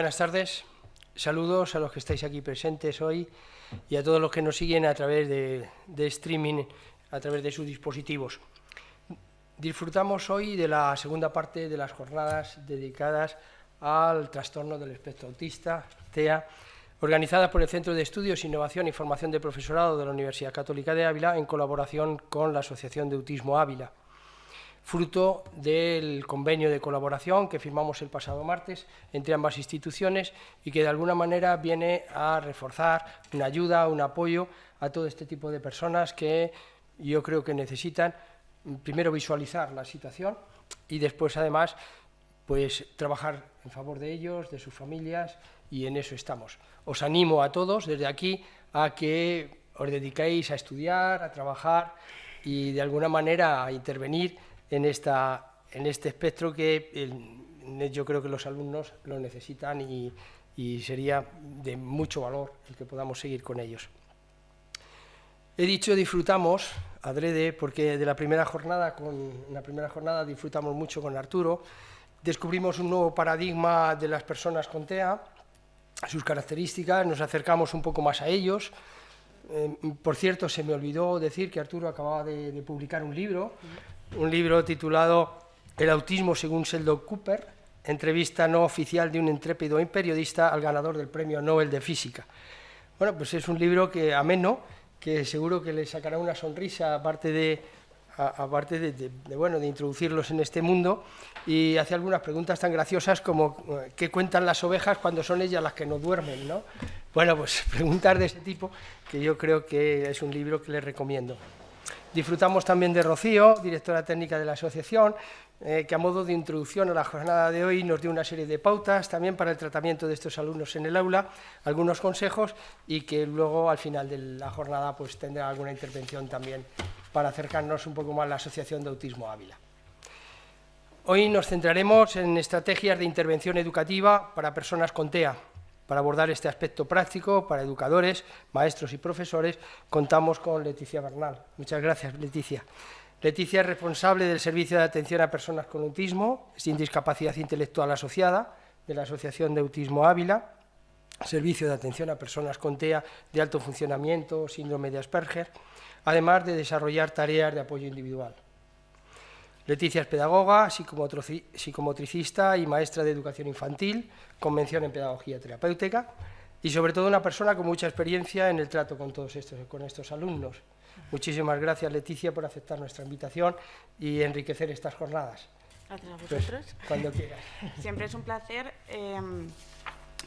Buenas tardes, saludos a los que estáis aquí presentes hoy y a todos los que nos siguen a través de streaming, a través de sus dispositivos. Disfrutamos hoy de la segunda parte de las jornadas dedicadas al trastorno del espectro autista, TEA, organizadas por el Centro de Estudios, Innovación y Formación de Profesorado de la Universidad Católica de Ávila en colaboración con la Asociación de Autismo Ávila, fruto del convenio de colaboración que firmamos el pasado martes entre ambas instituciones y que de alguna manera viene a reforzar una ayuda, un apoyo a todo este tipo de personas que yo creo que necesitan primero visualizar la situación y después además pues trabajar en favor de ellos, de sus familias, y en eso estamos. Os animo a todos desde aquí a que os dediquéis a estudiar, a trabajar y de alguna manera a intervenir en este espectro que yo creo que los alumnos lo necesitan y sería de mucho valor el que podamos seguir con ellos. He dicho disfrutamos, adrede, porque en la primera jornada disfrutamos mucho con Arturo, descubrimos un nuevo paradigma de las personas con TEA, sus características, nos acercamos un poco más a ellos. Por cierto, se me olvidó decir que Arturo acababa de publicar un libro titulado El autismo según Sheldon Cooper, entrevista no oficial de un intrépido periodista al ganador del Premio Nobel de Física. Bueno, pues es un libro que ameno, que seguro que le sacará una sonrisa, aparte de introducirlos en este mundo, y hace algunas preguntas tan graciosas como ¿qué cuentan las ovejas cuando son ellas las que no duermen, ¿no? Bueno, pues preguntas de ese tipo, que yo creo que es un libro que les recomiendo. Disfrutamos también de Rocío, directora técnica de la asociación, que a modo de introducción a la jornada de hoy nos dio una serie de pautas también para el tratamiento de estos alumnos en el aula, algunos consejos, y que luego al final de la jornada pues tendrá alguna intervención también para acercarnos un poco más a la Asociación de Autismo Ávila. Hoy nos centraremos en estrategias de intervención educativa para personas con TEA. Para abordar este aspecto práctico, para educadores, maestros y profesores, contamos con Leticia Bernal. Muchas gracias, Leticia. Leticia es responsable del Servicio de Atención a Personas con Autismo, sin discapacidad intelectual asociada, de la Asociación de Autismo Ávila, Servicio de Atención a Personas con TEA de alto funcionamiento, síndrome de Asperger, además de desarrollar tareas de apoyo individual. Leticia es pedagoga, psicomotricista y maestra de educación infantil, con mención en pedagogía terapéutica, y sobre todo una persona con mucha experiencia en el trato con estos alumnos. Muchísimas gracias, Leticia, por aceptar nuestra invitación y enriquecer estas jornadas. Gracias a vosotros. Pues, cuando quieras. Siempre es un placer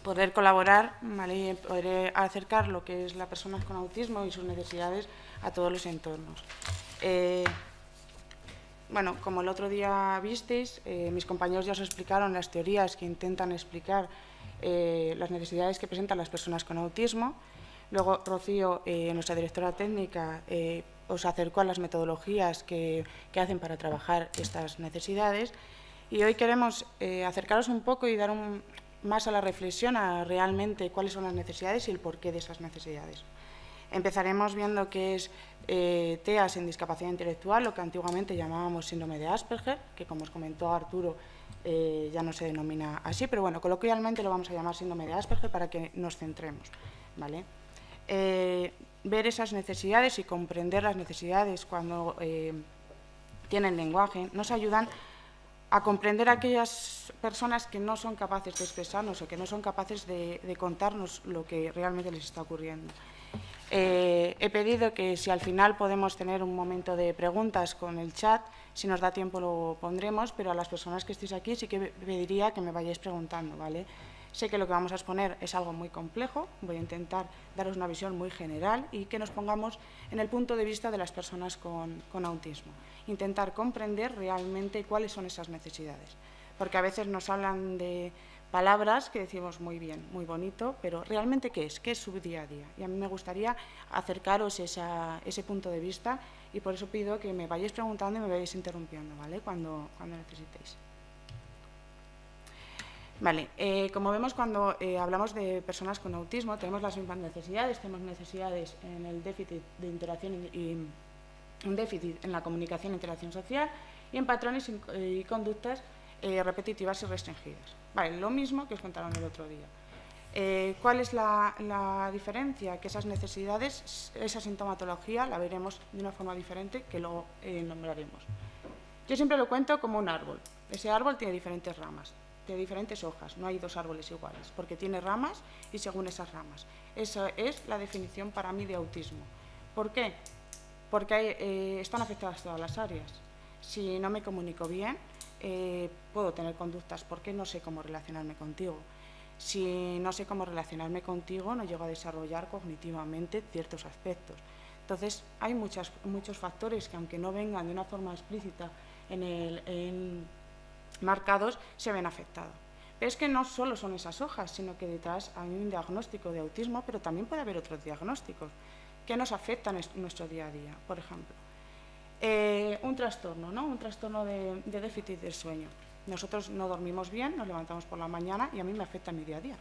poder colaborar, ¿vale? Y poder acercar lo que es la persona con autismo y sus necesidades a todos los entornos. Bueno, como el otro día visteis, mis compañeros ya os explicaron las teorías que intentan explicar las necesidades que presentan las personas con autismo. Luego, Rocío, nuestra directora técnica, os acercó a las metodologías que hacen para trabajar estas necesidades. Y hoy queremos acercaros un poco y dar más a la reflexión a realmente cuáles son las necesidades y el porqué de esas necesidades. Empezaremos viendo qué es TEA sin discapacidad intelectual, lo que antiguamente llamábamos síndrome de Asperger, que como os comentó Arturo ya no se denomina así, pero bueno, coloquialmente lo vamos a llamar síndrome de Asperger para que nos centremos, ¿vale? Ver esas necesidades y comprender las necesidades cuando tienen lenguaje nos ayudan a comprender a aquellas personas que no son capaces de expresarnos o que no son capaces de contarnos lo que realmente les está ocurriendo. He pedido que si al final podemos tener un momento de preguntas con el chat, si nos da tiempo lo pondremos, pero a las personas que estéis aquí sí que pediría que me vayáis preguntando, ¿vale? Sé que lo que vamos a exponer es algo muy complejo, voy a intentar daros una visión muy general y que nos pongamos en el punto de vista de las personas con autismo. Intentar comprender realmente cuáles son esas necesidades, porque a veces nos hablan de palabras que decimos muy bien, muy bonito, pero realmente ¿qué es? ¿Qué es su día a día? Y a mí me gustaría acercaros ese punto de vista y por eso pido que me vayáis preguntando y me vayáis interrumpiendo, ¿vale? Cuando necesitéis. Vale, como vemos cuando hablamos de personas con autismo tenemos las mismas necesidades, tenemos necesidades en el déficit de interacción y un déficit en la comunicación e interacción social y en patrones y conductas repetitivas y restringidas. Vale, lo mismo que os contaron el otro día. ¿Cuál es la diferencia? Que esas necesidades, esa sintomatología, la veremos de una forma diferente que luego nombraremos. Yo siempre lo cuento como un árbol. Ese árbol tiene diferentes ramas, tiene diferentes hojas, no hay dos árboles iguales, porque tiene ramas y según esas ramas. Esa es la definición para mí de autismo. ¿Por qué? Porque están afectadas todas las áreas. Si no me comunico bien, puedo tener conductas porque no sé cómo relacionarme contigo. Si no sé cómo relacionarme contigo, no llego a desarrollar cognitivamente ciertos aspectos. Entonces, hay muchos factores que, aunque no vengan de una forma explícita marcados, se ven afectados. Pero es que no solo son esas hojas, sino que detrás hay un diagnóstico de autismo, pero también puede haber otros diagnósticos que nos afectan en nuestro día a día. Por ejemplo, un trastorno, ¿no? Un trastorno de déficit del sueño. Nosotros no dormimos bien, nos levantamos por la mañana y a mí me afecta en mi día a día.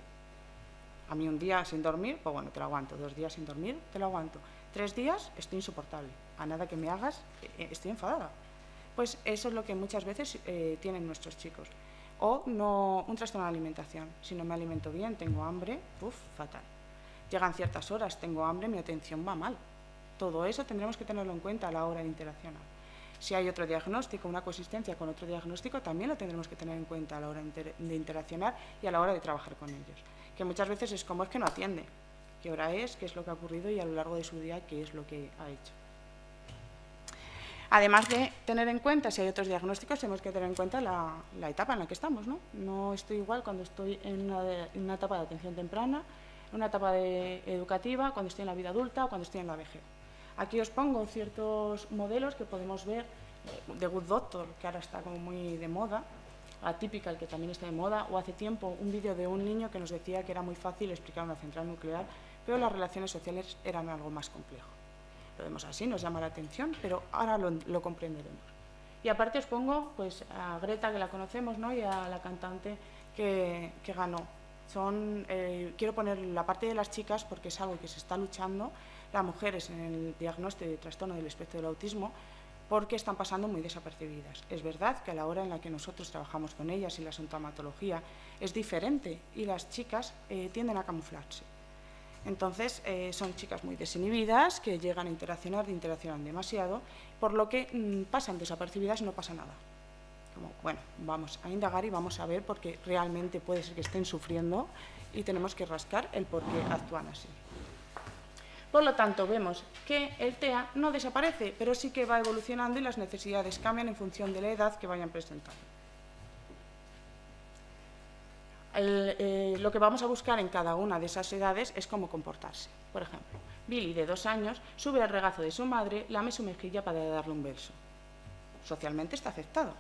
A mí un día sin dormir, pues bueno, te lo aguanto. 2 días sin dormir, te lo aguanto. 3 días, estoy insoportable. A nada que me hagas, estoy enfadada. Pues eso es lo que muchas veces tienen nuestros chicos. O no, un trastorno de alimentación. Si no me alimento bien, tengo hambre, fatal. Llegan ciertas horas, tengo hambre, mi atención va mal. Todo eso tendremos que tenerlo en cuenta a la hora de interaccionar. Si hay otro diagnóstico, una coexistencia con otro diagnóstico, también lo tendremos que tener en cuenta a la hora de interaccionar y a la hora de trabajar con ellos. Que muchas veces es como es que no atiende. ¿Qué hora es? ¿Qué es lo que ha ocurrido? Y a lo largo de su día, ¿qué es lo que ha hecho? Además de tener en cuenta, si hay otros diagnósticos, tenemos que tener en cuenta la etapa en la que estamos, ¿no? No estoy igual cuando estoy en una etapa de atención temprana, en una etapa educativa, cuando estoy en la vida adulta o cuando estoy en la vejez. Aquí os pongo ciertos modelos que podemos ver de Good Doctor, que ahora está como muy de moda, Atypical, que también está de moda, o hace tiempo un vídeo de un niño que nos decía que era muy fácil explicar una central nuclear, pero las relaciones sociales eran algo más complejo. Lo vemos así, nos llama la atención, pero ahora lo comprenderemos. Y aparte os pongo pues, a Greta, que la conocemos, ¿no? Y a la cantante que ganó. Quiero poner la parte de las chicas porque es algo que se está luchando, las mujeres en el diagnóstico de trastorno del espectro del autismo, porque están pasando muy desapercibidas. Es verdad que a la hora en la que nosotros trabajamos con ellas y la sintomatología es diferente y las chicas tienden a camuflarse. Entonces, son chicas muy desinhibidas que llegan a interaccionan demasiado, por lo que pasan desapercibidas y no pasa nada. Como, bueno, vamos a indagar y vamos a ver porque realmente puede ser que estén sufriendo y tenemos que rascar el por qué actúan así. Por lo tanto, vemos que el TEA no desaparece, pero sí que va evolucionando y las necesidades cambian en función de la edad que vayan presentando. Lo que vamos a buscar en cada una de esas edades es cómo comportarse. Por ejemplo, Billy, de 2 años, sube al regazo de su madre, lame su mejilla para darle un beso. Socialmente está aceptado.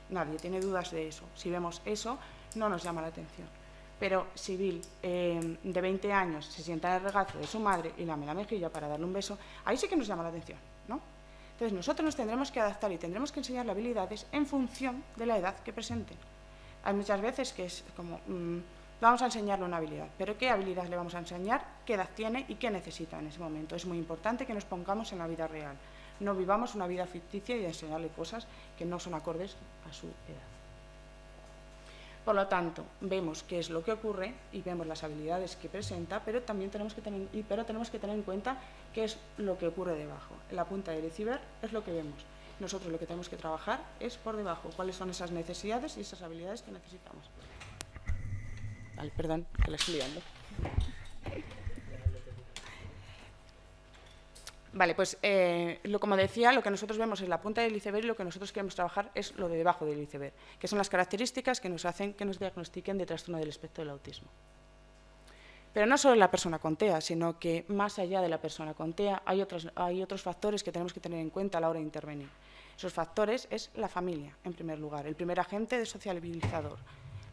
Nadie tiene dudas de eso. Si vemos eso, no nos llama la atención. Pero si Bill, de 20 años, se sienta en el regazo de su madre y lame la mejilla para darle un beso, ahí sí que nos llama la atención, ¿no? Entonces nosotros nos tendremos que adaptar y tendremos que enseñarle habilidades en función de la edad que presenten. Hay muchas veces que es como, vamos a enseñarle una habilidad, pero ¿qué habilidad le vamos a enseñar? ¿Qué edad tiene y qué necesita en ese momento? Es muy importante que nos pongamos en la vida real. No vivamos una vida ficticia y enseñarle cosas que no son acordes a su edad. Por lo tanto, vemos qué es lo que ocurre y vemos las habilidades que presenta, pero también tenemos que tener en cuenta qué es lo que ocurre debajo. En la punta del iceberg es lo que vemos. Nosotros lo que tenemos que trabajar es por debajo, cuáles son esas necesidades y esas habilidades que necesitamos. Vale, perdón, que la estoy liando. Vale, pues como decía, lo que nosotros vemos es la punta del iceberg y lo que nosotros queremos trabajar es lo de debajo del iceberg, que son las características que nos hacen que nos diagnostiquen de trastorno del espectro del autismo. Pero no solo la persona con TEA, sino que más allá de la persona con TEA hay otros factores que tenemos que tener en cuenta a la hora de intervenir. Esos factores es la familia, en primer lugar, el primer agente sociabilizador.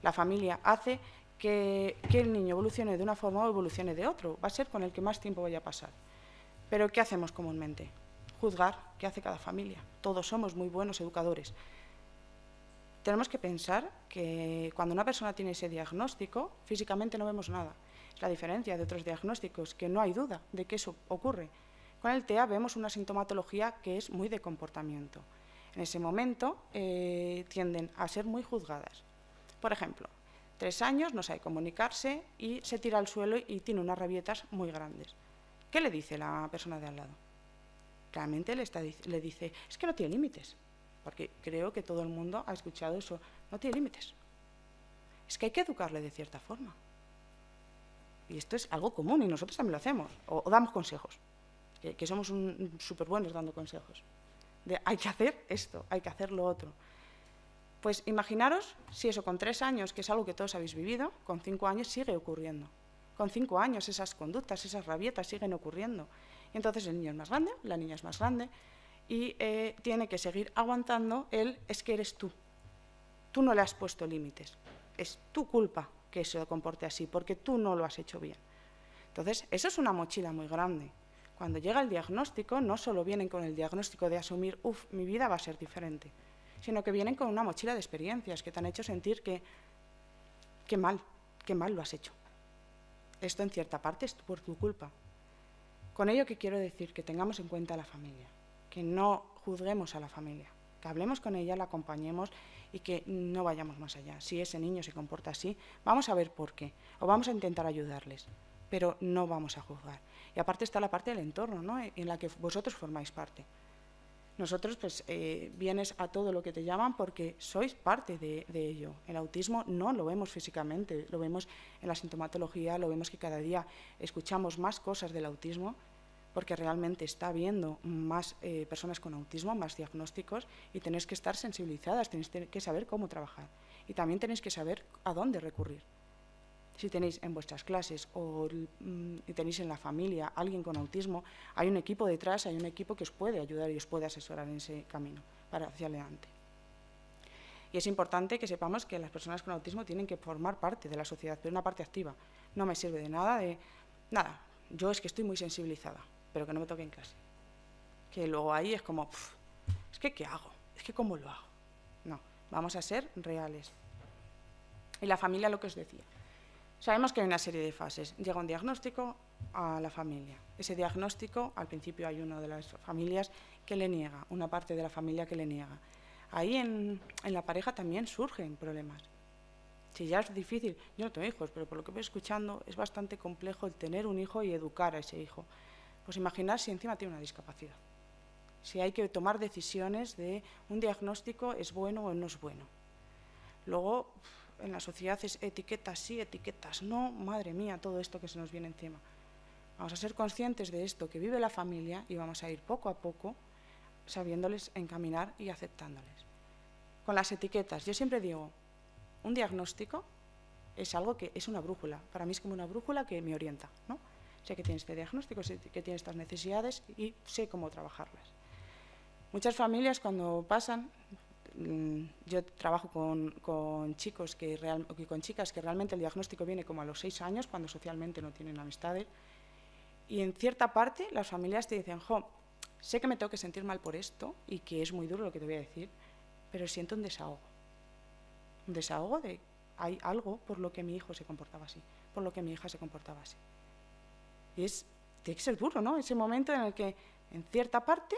La familia hace que el niño evolucione de una forma o evolucione de otro, va a ser con el que más tiempo vaya a pasar. Pero ¿qué hacemos comúnmente? Juzgar qué hace cada familia. Todos somos muy buenos educadores. Tenemos que pensar que cuando una persona tiene ese diagnóstico, físicamente no vemos nada. Es la diferencia de otros diagnósticos, que no hay duda de que eso ocurre. Con el TEA vemos una sintomatología que es muy de comportamiento. en ese momento tienden a ser muy juzgadas. Por ejemplo, 3 años, no sabe comunicarse y se tira al suelo y tiene unas rabietas muy grandes. ¿Qué le dice la persona de al lado? Realmente le dice, es que no tiene límites, porque creo que todo el mundo ha escuchado eso, no tiene límites. Es que hay que educarle de cierta forma. Y esto es algo común y nosotros también lo hacemos, o damos consejos, que somos súper buenos dando consejos. Hay que hacer esto, hay que hacer lo otro. Pues imaginaros si eso con 3 años, que es algo que todos habéis vivido, con 5 años sigue ocurriendo. Con 5 años esas conductas, esas rabietas siguen ocurriendo. Y entonces el niño es más grande, la niña es más grande y tiene que seguir aguantando es que eres tú. Tú no le has puesto límites. Es tu culpa que se comporte así, porque tú no lo has hecho bien. Entonces, eso es una mochila muy grande. Cuando llega el diagnóstico, no solo vienen con el diagnóstico de asumir, mi vida va a ser diferente, sino que vienen con una mochila de experiencias que te han hecho sentir que mal lo has hecho. Esto en cierta parte es por tu culpa. Con ello, ¿qué quiero decir? Que tengamos en cuenta a la familia, que no juzguemos a la familia, que hablemos con ella, la acompañemos y que no vayamos más allá. Si ese niño se comporta así, vamos a ver por qué, o vamos a intentar ayudarles, pero no vamos a juzgar. Y aparte está la parte del entorno, ¿no?, en la que vosotros formáis parte. Nosotros, pues, vienes a todo lo que te llaman porque sois parte de ello. El autismo no lo vemos físicamente, lo vemos en la sintomatología, lo vemos que cada día escuchamos más cosas del autismo, porque realmente está habiendo más personas con autismo, más diagnósticos, y tenéis que estar sensibilizadas, tenéis que saber cómo trabajar. Y también tenéis que saber a dónde recurrir. Si tenéis en vuestras clases o tenéis en la familia alguien con autismo, hay un equipo detrás, hay un equipo que os puede ayudar y os puede asesorar en ese camino para hacia adelante. Y es importante que sepamos que las personas con autismo tienen que formar parte de la sociedad, pero una parte activa. No me sirve de nada yo es que estoy muy sensibilizada, pero que no me toque en clase. Que luego ahí es como, es que ¿qué hago? Es que ¿cómo lo hago? No, vamos a ser reales. Y la familia, lo que os decía. Sabemos que hay una serie de fases. Llega un diagnóstico a la familia. Ese diagnóstico, al principio hay una de las familias que le niega, una parte de la familia que le niega. Ahí en la pareja también surgen problemas. Si ya es difícil, yo no tengo hijos, pero por lo que voy escuchando es bastante complejo el tener un hijo y educar a ese hijo. Pues imaginar si encima tiene una discapacidad. Si hay que tomar decisiones de un diagnóstico es bueno o no es bueno. Luego, en la sociedad es etiquetas sí, etiquetas no, madre mía, todo esto que se nos viene encima. Vamos a ser conscientes de esto que vive la familia y vamos a ir poco a poco sabiéndoles encaminar y aceptándoles. Con las etiquetas, yo siempre digo, un diagnóstico es algo que es una brújula, para mí es como una brújula que me orienta, ¿no? Sé que tiene este diagnóstico, sé que tiene estas necesidades y sé cómo trabajarlas. Muchas familias cuando pasan, yo trabajo con chicos con chicas que realmente el diagnóstico viene como a los 6 años, cuando socialmente no tienen amistades, y en cierta parte las familias te dicen, sé que me tengo que sentir mal por esto y que es muy duro lo que te voy a decir, pero siento un desahogo de hay algo por lo que mi hijo se comportaba así, por lo que mi hija se comportaba así. Y tiene que ser duro, ¿no? Ese momento en el que en cierta parte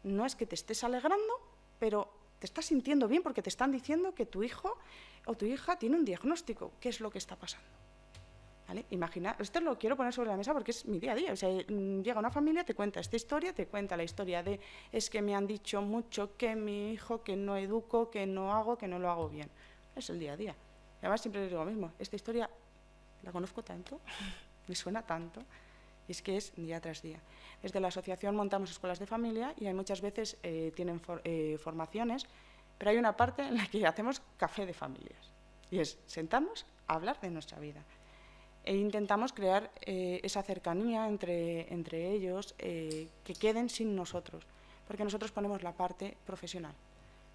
no es que te estés alegrando, pero te estás sintiendo bien porque te están diciendo que tu hijo o tu hija tiene un diagnóstico. ¿Qué es lo que está pasando? ¿Vale? Imagina, esto lo quiero poner sobre la mesa porque es mi día a día. O sea, llega una familia, te cuenta esta historia, te cuenta la historia de es que me han dicho mucho que mi hijo, que no educo, que no hago, que no lo hago bien. Es el día a día. Y además siempre les digo lo mismo, esta historia la conozco tanto, me suena tanto, y es que es día tras día. Desde la asociación montamos escuelas de familia y hay muchas veces tienen formaciones, pero hay una parte en la que hacemos café de familias. Y es sentarnos a hablar de nuestra vida. E intentamos crear esa cercanía entre ellos, que queden sin nosotros, porque nosotros ponemos la parte profesional.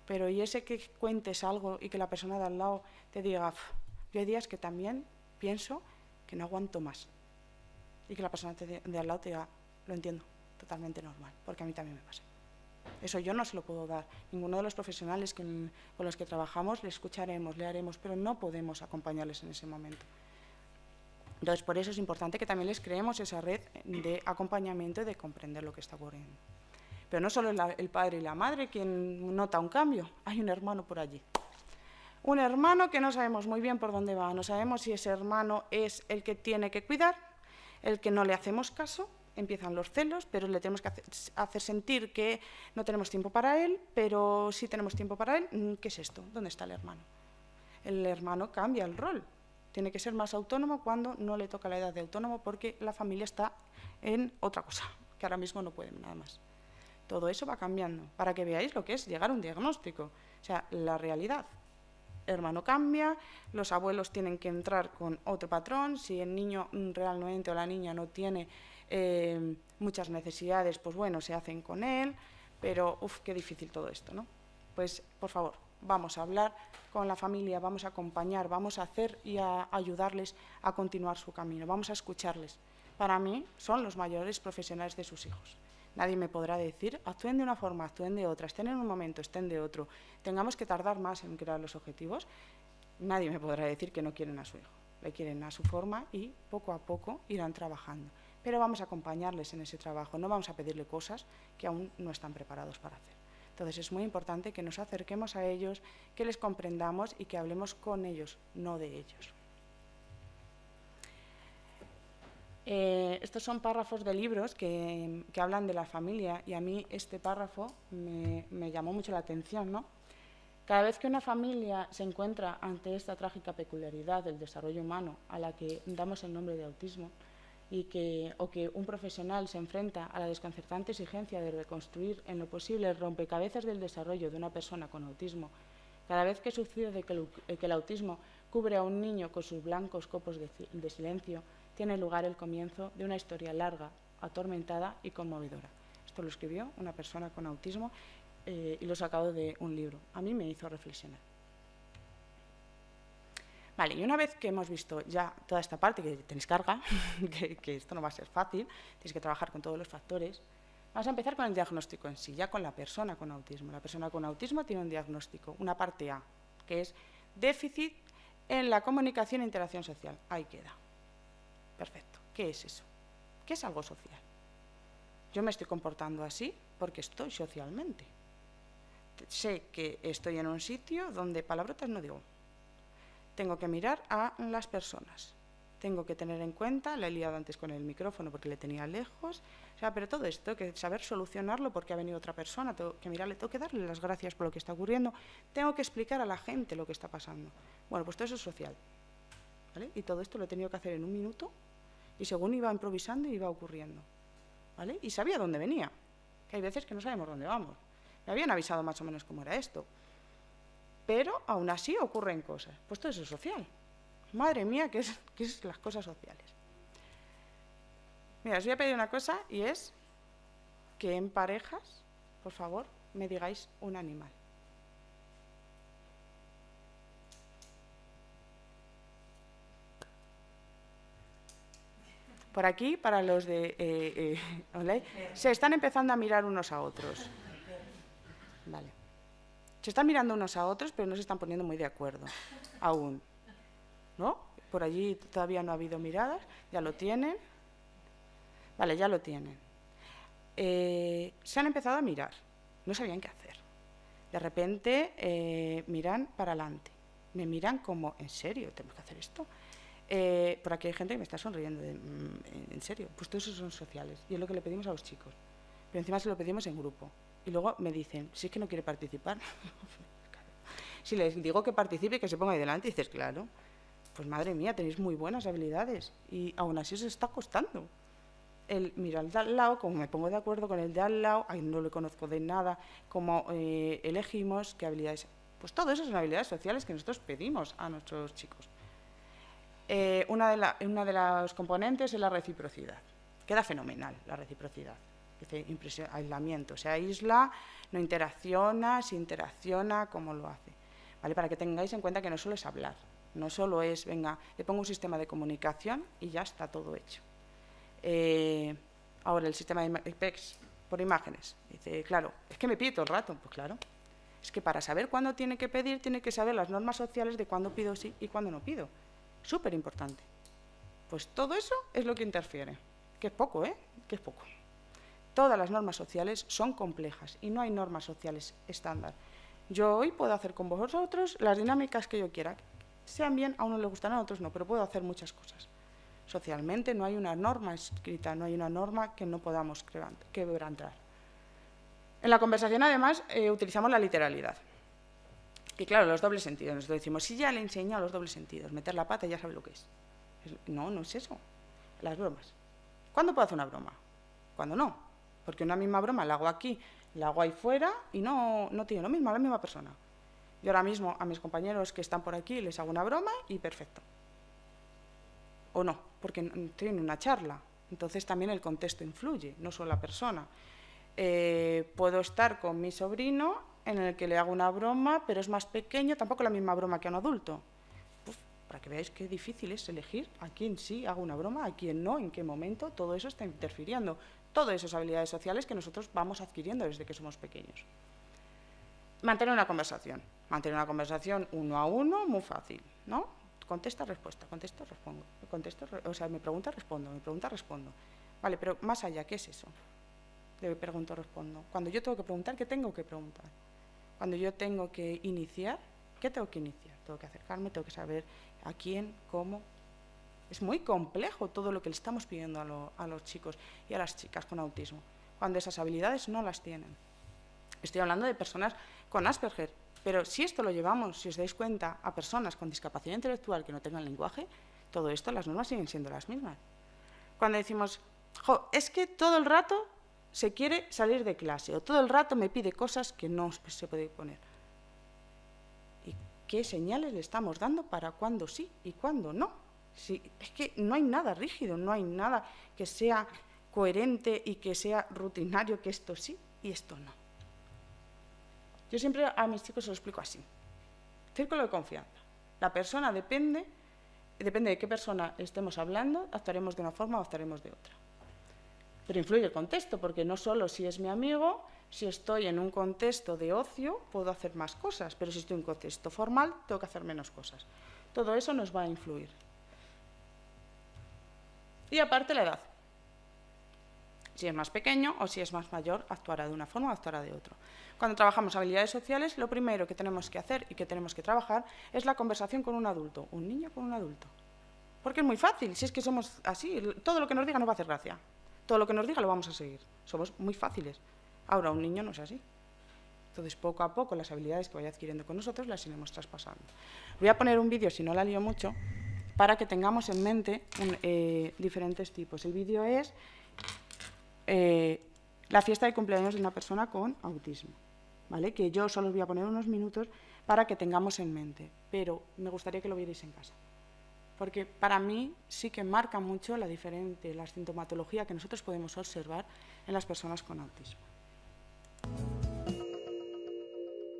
Pero y ese que cuentes algo y que la persona de al lado te diga, yo hay días que también pienso que no aguanto más. Y que la persona de al lado te diga, lo entiendo, totalmente normal, porque a mí también me pasa. Eso yo no se lo puedo dar. Ninguno de los profesionales con los que trabajamos le escucharemos, le haremos, pero no podemos acompañarles en ese momento. Entonces, por eso es importante que también les creemos esa red de acompañamiento y de comprender lo que está ocurriendo. Pero no solo es el padre y la madre quien nota un cambio, hay un hermano por allí. Un hermano que no sabemos muy bien por dónde va, no sabemos si ese hermano es el que tiene que cuidar, el que no le hacemos caso, empiezan los celos, pero le tenemos que hacer sentir que no tenemos tiempo para él, pero sí tenemos tiempo para él. ¿Qué es esto? ¿Dónde está el hermano? El hermano cambia el rol. Tiene que ser más autónomo cuando no le toca la edad de autónomo porque la familia está en otra cosa, que ahora mismo no pueden nada más. Todo eso va cambiando, para que veáis lo que es llegar a un diagnóstico. O sea, la realidad. Hermano cambia, los abuelos tienen que entrar con otro patrón, si el niño realmente o la niña no tiene muchas necesidades, pues bueno, se hacen con él, pero qué difícil todo esto, ¿no? Pues, por favor, vamos a hablar con la familia, vamos a acompañar, vamos a hacer y a ayudarles a continuar su camino, vamos a escucharles. Para mí, son los mayores profesionales de sus hijos. Nadie me podrá decir, actúen de una forma, actúen de otra, estén en un momento, estén de otro, tengamos que tardar más en crear los objetivos. Nadie me podrá decir que no quieren a su hijo, le quieren a su forma y poco a poco irán trabajando. Pero vamos a acompañarles en ese trabajo, no vamos a pedirle cosas que aún no están preparados para hacer. Entonces es muy importante que nos acerquemos a ellos, que les comprendamos y que hablemos con ellos, no de ellos. Estos son párrafos de libros que hablan de la familia y a mí este párrafo me llamó mucho la atención, ¿no? Cada vez que una familia se encuentra ante esta trágica peculiaridad del desarrollo humano a la que damos el nombre de autismo o que un profesional se enfrenta a la desconcertante exigencia de reconstruir en lo posible el rompecabezas del desarrollo de una persona con autismo, cada vez que sucede que el autismo cubre a un niño con sus blancos copos de silencio, tiene lugar el comienzo de una historia larga, atormentada y conmovedora. Esto lo escribió una persona con autismo y lo he sacado de un libro. A mí me hizo reflexionar. Vale, y una vez que hemos visto ya toda esta parte, que tenéis carga, que esto no va a ser fácil, tenéis que trabajar con todos los factores, vamos a empezar con el diagnóstico en sí, ya con la persona con autismo. La persona con autismo tiene un diagnóstico, una parte A, que es déficit en la comunicación e interacción social. Ahí queda. Perfecto. ¿Qué es eso? ¿Qué es algo social? Yo me estoy comportando así porque estoy socialmente. Sé que estoy en un sitio donde palabrotas no digo. Tengo que mirar a las personas. Tengo que tener en cuenta, la he liado antes con el micrófono porque le tenía lejos, o sea, pero todo esto, que saber solucionarlo porque ha venido otra persona, tengo que mirarle, tengo que darle las gracias por lo que está ocurriendo, tengo que explicar a la gente lo que está pasando. Bueno, pues todo eso es social, ¿vale? Y todo esto lo he tenido que hacer en un minuto y según iba improvisando iba ocurriendo, ¿vale? Y sabía dónde venía, que hay veces que no sabemos dónde vamos. Me habían avisado más o menos cómo era esto, pero aún así ocurren cosas. Pues todo eso es social. Madre mía, ¿qué es las cosas sociales? Mira, os voy a pedir una cosa y es que en parejas, por favor, me digáis un animal. Por aquí, para los de online, se están empezando a mirar unos a otros. Vale. Se están mirando unos a otros, pero no se están poniendo muy de acuerdo aún. ¿No? Por allí todavía no ha habido miradas, ya lo tienen. Vale, ya lo tienen. Se han empezado a mirar, no sabían qué hacer. De repente miran para adelante, me miran como, ¿en serio tenemos que hacer esto? Por aquí hay gente que me está sonriendo, ¿en serio? Pues todos esos son sociales y es lo que le pedimos a los chicos. Pero encima se lo pedimos en grupo. Y luego me dicen, si es que no quiere participar. Si les digo que participe y que se ponga ahí delante, dices, claro. Pues madre mía, tenéis muy buenas habilidades y aún así os está costando. El mirar al de al lado, como me pongo de acuerdo con el de al lado, ay, no le conozco de nada, como elegimos qué habilidades. Pues todo eso son habilidades sociales que nosotros pedimos a nuestros chicos. Una de las componentes es la reciprocidad. Queda fenomenal la reciprocidad. Dice aislamiento, se aísla, no interacciona, se interacciona, ¿cómo lo hace? ¿Vale? Para que tengáis en cuenta que no solo es hablar. No solo es, venga, le pongo un sistema de comunicación y ya está todo hecho. Ahora, el sistema de PECS por imágenes. Dice, claro, es que me pide todo el rato. Pues claro, es que para saber cuándo tiene que pedir, tiene que saber las normas sociales de cuándo pido sí y cuándo no pido. Súper importante. Pues todo eso es lo que interfiere. Que es poco, ¿eh? Que es poco. todas las normas sociales son complejas y no hay normas sociales estándar. Yo hoy puedo hacer con vosotros las dinámicas que yo quiera, sean bien, a unos les gustarán, a otros no, pero puedo hacer muchas cosas. Socialmente no hay una norma escrita, no hay una norma que no podamos quebrantar. En la conversación, además, utilizamos la literalidad. Y claro, los dobles sentidos. Nosotros decimos, si ya le he enseñado los dobles sentidos, meter la pata ya sabe lo que es. No, no es eso. Las bromas. ¿Cuándo puedo hacer una broma? ¿Cuándo no? Porque una misma broma la hago aquí, la hago ahí fuera y no tiene lo mismo, la misma persona. Yo ahora mismo a mis compañeros que están por aquí les hago una broma y perfecto. O no, porque estoy en una charla. Entonces también el contexto influye, no solo la persona. Puedo estar con mi sobrino en el que le hago una broma, pero es más pequeño, tampoco la misma broma que a un adulto. Para que veáis qué difícil es elegir a quién sí hago una broma, a quién no, en qué momento, todo eso está interfiriendo. Todas esas habilidades sociales que nosotros vamos adquiriendo desde que somos pequeños. Mantener una conversación. Mantener una conversación uno a uno, muy fácil, ¿no? Contesta, respuesta, contesto, respondo. Me pregunta, respondo, me pregunta, respondo. Vale, pero más allá, ¿qué es eso? De pregunto, respondo. Cuando yo tengo que preguntar, ¿qué tengo que preguntar? Cuando yo tengo que iniciar, ¿qué tengo que iniciar? Tengo que acercarme, tengo que saber a quién, cómo. Es muy complejo todo lo que le estamos pidiendo a los chicos y a las chicas con autismo, cuando esas habilidades no las tienen. Estoy hablando de personas con Asperger, pero si esto lo llevamos, si os dais cuenta, a personas con discapacidad intelectual que no tengan lenguaje, todo esto, las normas siguen siendo las mismas. Cuando decimos, es que todo el rato se quiere salir de clase o todo el rato me pide cosas que no se puede poner. ¿Y qué señales le estamos dando para cuándo sí y cuándo no? Sí, es que no hay nada rígido, no hay nada que sea coherente y que sea rutinario, que esto sí y esto no. Yo siempre a mis chicos se lo explico así. Círculo de confianza. La persona depende de qué persona estemos hablando, actuaremos de una forma o actuaremos de otra. Pero influye el contexto, porque no solo si es mi amigo, si estoy en un contexto de ocio, puedo hacer más cosas, pero si estoy en un contexto formal, tengo que hacer menos cosas. Todo eso nos va a influir. Y aparte la edad. Si es más pequeño o si es más mayor, actuará de una forma o actuará de otra. Cuando trabajamos habilidades sociales, lo primero que tenemos que hacer y que tenemos que trabajar es la conversación con un adulto, un niño con un adulto. Porque es muy fácil, si es que somos así, todo lo que nos diga nos va a hacer gracia. Todo lo que nos diga lo vamos a seguir. Somos muy fáciles. Ahora, un niño no es así. Entonces, poco a poco, las habilidades que vaya adquiriendo con nosotros las iremos traspasando. Voy a poner un vídeo, si no la lío mucho, para que tengamos en mente diferentes tipos. El vídeo es la fiesta de cumpleaños de una persona con autismo, ¿vale? Que yo solo os voy a poner unos minutos para que tengamos en mente, pero me gustaría que lo vierais en casa. Porque para mí sí que marca mucho la sintomatología que nosotros podemos observar en las personas con autismo.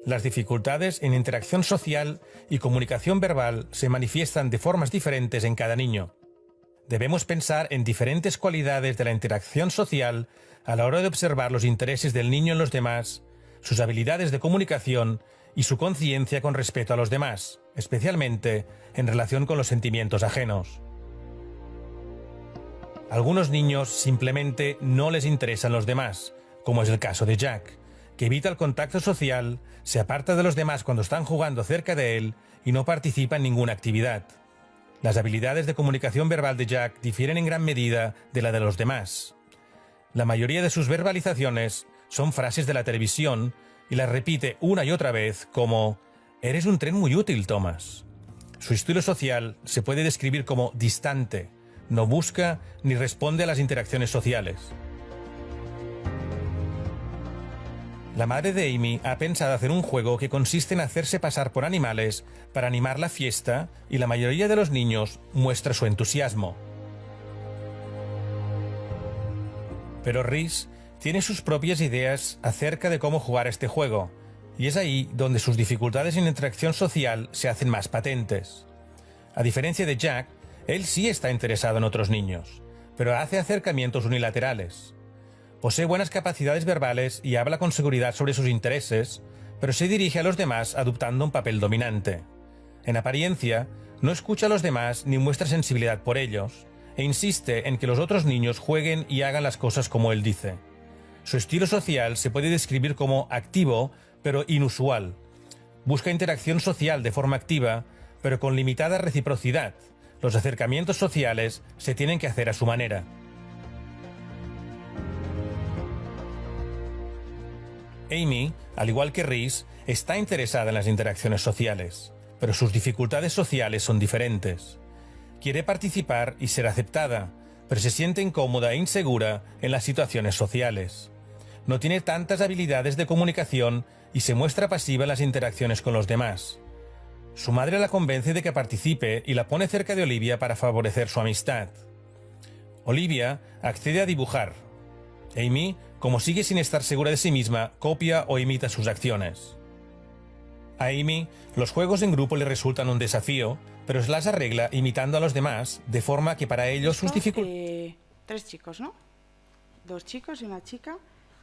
Las dificultades en interacción social y comunicación verbal se manifiestan de formas diferentes en cada niño. Debemos pensar en diferentes cualidades de la interacción social a la hora de observar los intereses del niño en los demás, sus habilidades de comunicación y su conciencia con respecto a los demás, especialmente en relación con los sentimientos ajenos. Algunos niños simplemente no les interesan los demás, como es el caso de Jack, que evita el contacto social, se aparta de los demás cuando están jugando cerca de él y no participa en ninguna actividad. Las habilidades de comunicación verbal de Jack difieren en gran medida de la de los demás. La mayoría de sus verbalizaciones son frases de la televisión y las repite una y otra vez como «Eres un tren muy útil, Thomas». Su estilo social se puede describir como distante, no busca ni responde a las interacciones sociales. La madre de Amy ha pensado hacer un juego que consiste en hacerse pasar por animales para animar la fiesta y la mayoría de los niños muestra su entusiasmo. Pero Rhys tiene sus propias ideas acerca de cómo jugar este juego, y es ahí donde sus dificultades en interacción social se hacen más patentes. A diferencia de Jack, él sí está interesado en otros niños, pero hace acercamientos unilaterales. Posee buenas capacidades verbales y habla con seguridad sobre sus intereses, pero se dirige a los demás adoptando un papel dominante. En apariencia, no escucha a los demás ni muestra sensibilidad por ellos, e insiste en que los otros niños jueguen y hagan las cosas como él dice. Su estilo social se puede describir como activo, pero inusual. Busca interacción social de forma activa, pero con limitada reciprocidad. Los acercamientos sociales se tienen que hacer a su manera. Amy, al igual que Rhys, está interesada en las interacciones sociales, pero sus dificultades sociales son diferentes. Quiere participar y ser aceptada, pero se siente incómoda e insegura en las situaciones sociales. No tiene tantas habilidades de comunicación y se muestra pasiva en las interacciones con los demás. Su madre la convence de que participe y la pone cerca de Olivia para favorecer su amistad. Olivia accede a dibujar. Amy, como sigue sin estar segura de sí misma, copia o imita sus acciones. A Amy, los juegos en grupo le resultan un desafío, pero se las arregla imitando a los demás, de forma que para ellos sus dificultades... 3 chicos, ¿no? 2 chicos y una chica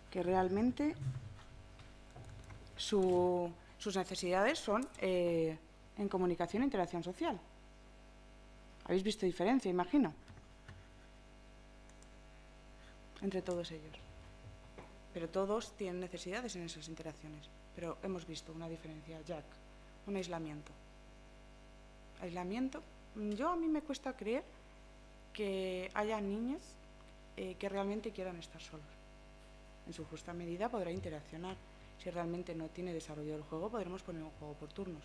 que realmente sus necesidades son en comunicación e interacción social. ¿Habéis visto diferencia, imagino? Entre todos ellos. Pero todos tienen necesidades en esas interacciones. Pero hemos visto una diferencia. Jack, un aislamiento. Aislamiento. A mí me cuesta creer que haya niños que realmente quieran estar solos. En su justa medida podrá interaccionar. Si realmente no tiene desarrollo del juego, podremos poner un juego por turnos.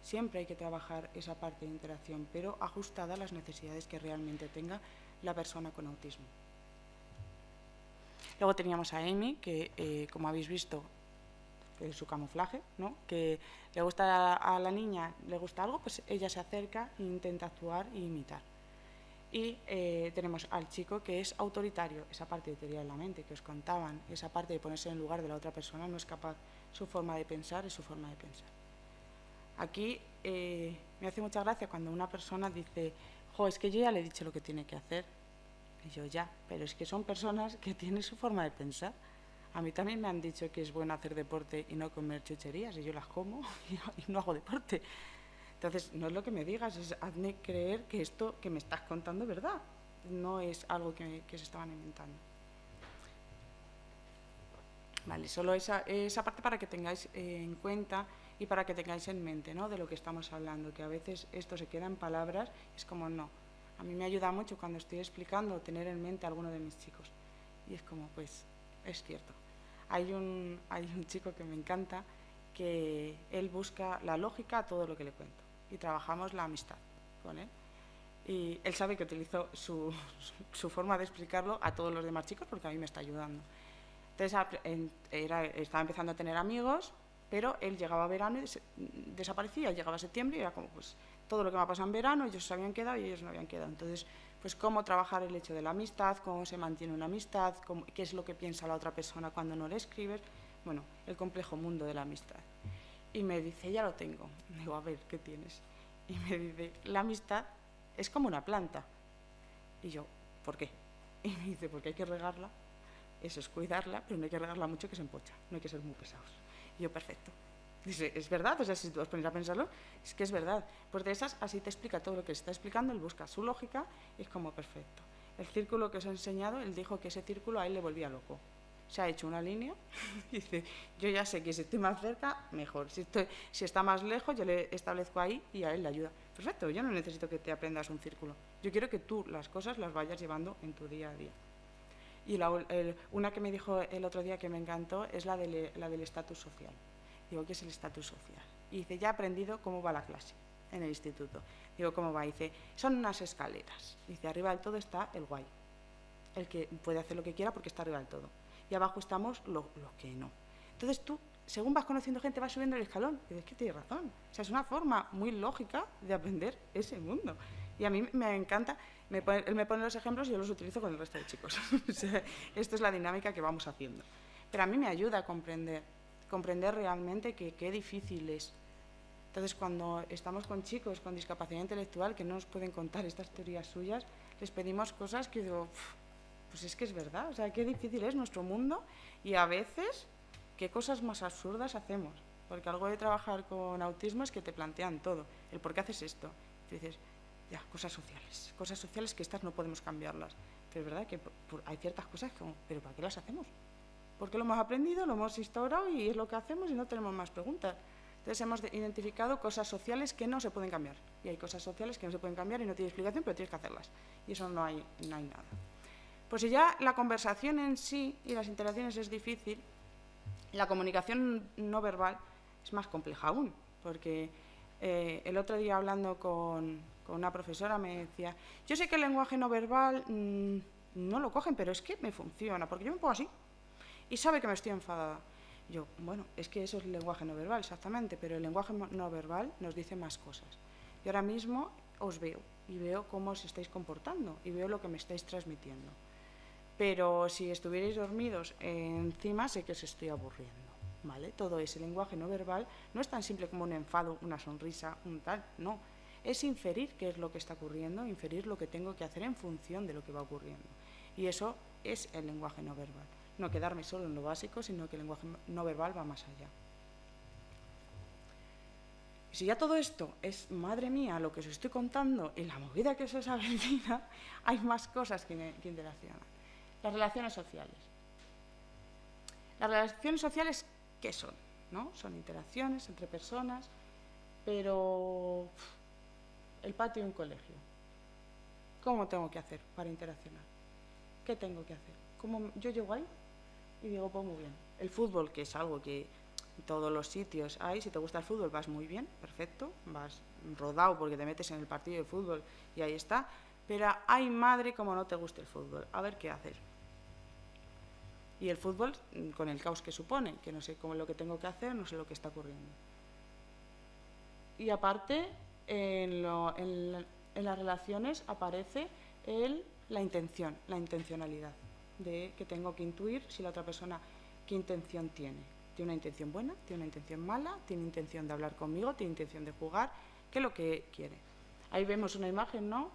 Siempre hay que trabajar esa parte de interacción, pero ajustada a las necesidades que realmente tenga la persona con autismo. Luego teníamos a Amy, que como habéis visto, su camuflaje, ¿no? Que le gusta a la niña, le gusta algo, pues ella se acerca e intenta actuar e imitar. Y tenemos al chico que es autoritario, esa parte de teoría de la mente que os contaban, esa parte de ponerse en el lugar de la otra persona, no es capaz, su forma de pensar es su forma de pensar. Aquí me hace mucha gracia cuando una persona dice, es que yo ya le he dicho lo que tiene que hacer. Y yo ya, pero es que son personas que tienen su forma de pensar. A mí también me han dicho que es bueno hacer deporte y no comer chucherías, y yo las como y no hago deporte. Entonces, no es lo que me digas, es hazme creer que esto que me estás contando es verdad. No es algo que se estaban inventando. Vale, solo esa parte para que tengáis en cuenta y para que tengáis en mente, ¿no?, de lo que estamos hablando, que a veces esto se queda en palabras, es como no. A mí me ayuda mucho cuando estoy explicando tener en mente a alguno de mis chicos. Y es como, pues, es cierto. Hay un chico que me encanta, que él busca la lógica a todo lo que le cuento. Y trabajamos la amistad con él. Y él sabe que utilizo su forma de explicarlo a todos los demás chicos porque a mí me está ayudando. Entonces estaba empezando a tener amigos, pero él llegaba a verano y desaparecía. Llegaba a septiembre y era como, pues, todo lo que me ha pasado en verano, ellos se habían quedado y ellos no habían quedado. Entonces, pues cómo trabajar el hecho de la amistad, cómo se mantiene una amistad, qué es lo que piensa la otra persona cuando no le escribes. Bueno, el complejo mundo de la amistad. Y me dice, ya lo tengo. Digo, a ver, ¿qué tienes? Y me dice, la amistad es como una planta. Y yo, ¿por qué? Y me dice, porque hay que regarla. Eso es cuidarla, pero no hay que regarla mucho que se empocha. No hay que ser muy pesados. Y yo, perfecto. Dice, ¿es verdad? O sea, si tú os pones a pensarlo, es que es verdad. Pues de esas, así te explica todo lo que se está explicando, él busca su lógica, y es como perfecto. El círculo que os he enseñado, él dijo que ese círculo a él le volvía loco. Se ha hecho una línea, y dice, yo ya sé que si estoy más cerca, mejor. Si está más lejos, yo le establezco ahí y a él le ayuda. Perfecto, yo no necesito que te aprendas un círculo. Yo quiero que tú las cosas las vayas llevando en tu día a día. Y una que me dijo el otro día que me encantó es la del estatus social. Digo, ¿qué es el estatus social? Y dice, ya he aprendido cómo va la clase en el instituto. Digo, ¿cómo va? Y dice, son unas escaleras. Dice, arriba del todo está el guay, el que puede hacer lo que quiera porque está arriba del todo. Y abajo estamos los que no. Entonces tú, según vas conociendo gente, vas subiendo el escalón. Y dices, que tienes razón. O sea, es una forma muy lógica de aprender ese mundo. Y a mí me encanta, él me pone los ejemplos y yo los utilizo con el resto de chicos. O sea, esto es la dinámica que vamos haciendo. Pero a mí me ayuda a comprender realmente que qué difícil es. Entonces, cuando estamos con chicos con discapacidad intelectual que no nos pueden contar estas teorías suyas, les pedimos cosas que digo, pues es que es verdad, o sea, qué difícil es nuestro mundo y a veces qué cosas más absurdas hacemos. Porque algo de trabajar con autismo es que te plantean todo, el por qué haces esto. Y dices, ya, cosas sociales que estas no podemos cambiarlas. Pero es verdad que hay ciertas cosas como, ¿pero para qué las hacemos? porque lo hemos aprendido, lo hemos instaurado y es lo que hacemos y no tenemos más preguntas. Entonces hemos identificado cosas sociales que no se pueden cambiar. Y hay cosas sociales que no se pueden cambiar y no tiene explicación, pero tienes que hacerlas. Y eso no hay nada. Pues si ya la conversación en sí y las interacciones es difícil, la comunicación no verbal es más compleja aún, porque el otro día hablando con una profesora me decía, yo sé que el lenguaje no verbal no lo cogen, pero es que me funciona, porque yo me pongo así y sabe que me estoy enfadada. Yo, bueno, es que eso es el lenguaje no verbal, exactamente, pero el lenguaje no verbal nos dice más cosas. Yo ahora mismo os veo y veo cómo os estáis comportando y veo lo que me estáis transmitiendo. Pero si estuvierais dormidos encima, sé que os estoy aburriendo, ¿vale? Todo ese lenguaje no verbal no es tan simple como un enfado, una sonrisa, un tal, no. Es inferir qué es lo que está ocurriendo, inferir lo que tengo que hacer en función de lo que va ocurriendo. Y eso es el lenguaje no verbal. No quedarme solo en lo básico, sino que el lenguaje no verbal va más allá. Si ya todo esto es, madre mía, lo que os estoy contando y la movida que se os avecina, hay más cosas que interaccionan. Las relaciones sociales. Las relaciones sociales, ¿qué son? ¿No? Son interacciones entre personas, pero el patio de un colegio. ¿Cómo tengo que hacer para interaccionar? ¿Qué tengo que hacer? ¿Cómo yo llego ahí? Y digo, pues muy bien. El fútbol, que es algo que en todos los sitios hay, si te gusta el fútbol vas muy bien, perfecto, vas rodado porque te metes en el partido de fútbol y ahí está, pero hay madre como no te guste el fútbol, a ver qué hacer. Y el fútbol, con el caos que supone, que no sé cómo es lo que tengo que hacer, no sé lo que está ocurriendo. Y aparte, en las relaciones aparece la intención, la intencionalidad, de que tengo que intuir si la otra persona qué intención tiene. ¿Tiene una intención buena? ¿Tiene una intención mala? ¿Tiene intención de hablar conmigo? ¿Tiene intención de jugar? ¿Qué es lo que quiere? Ahí vemos una imagen, ¿no?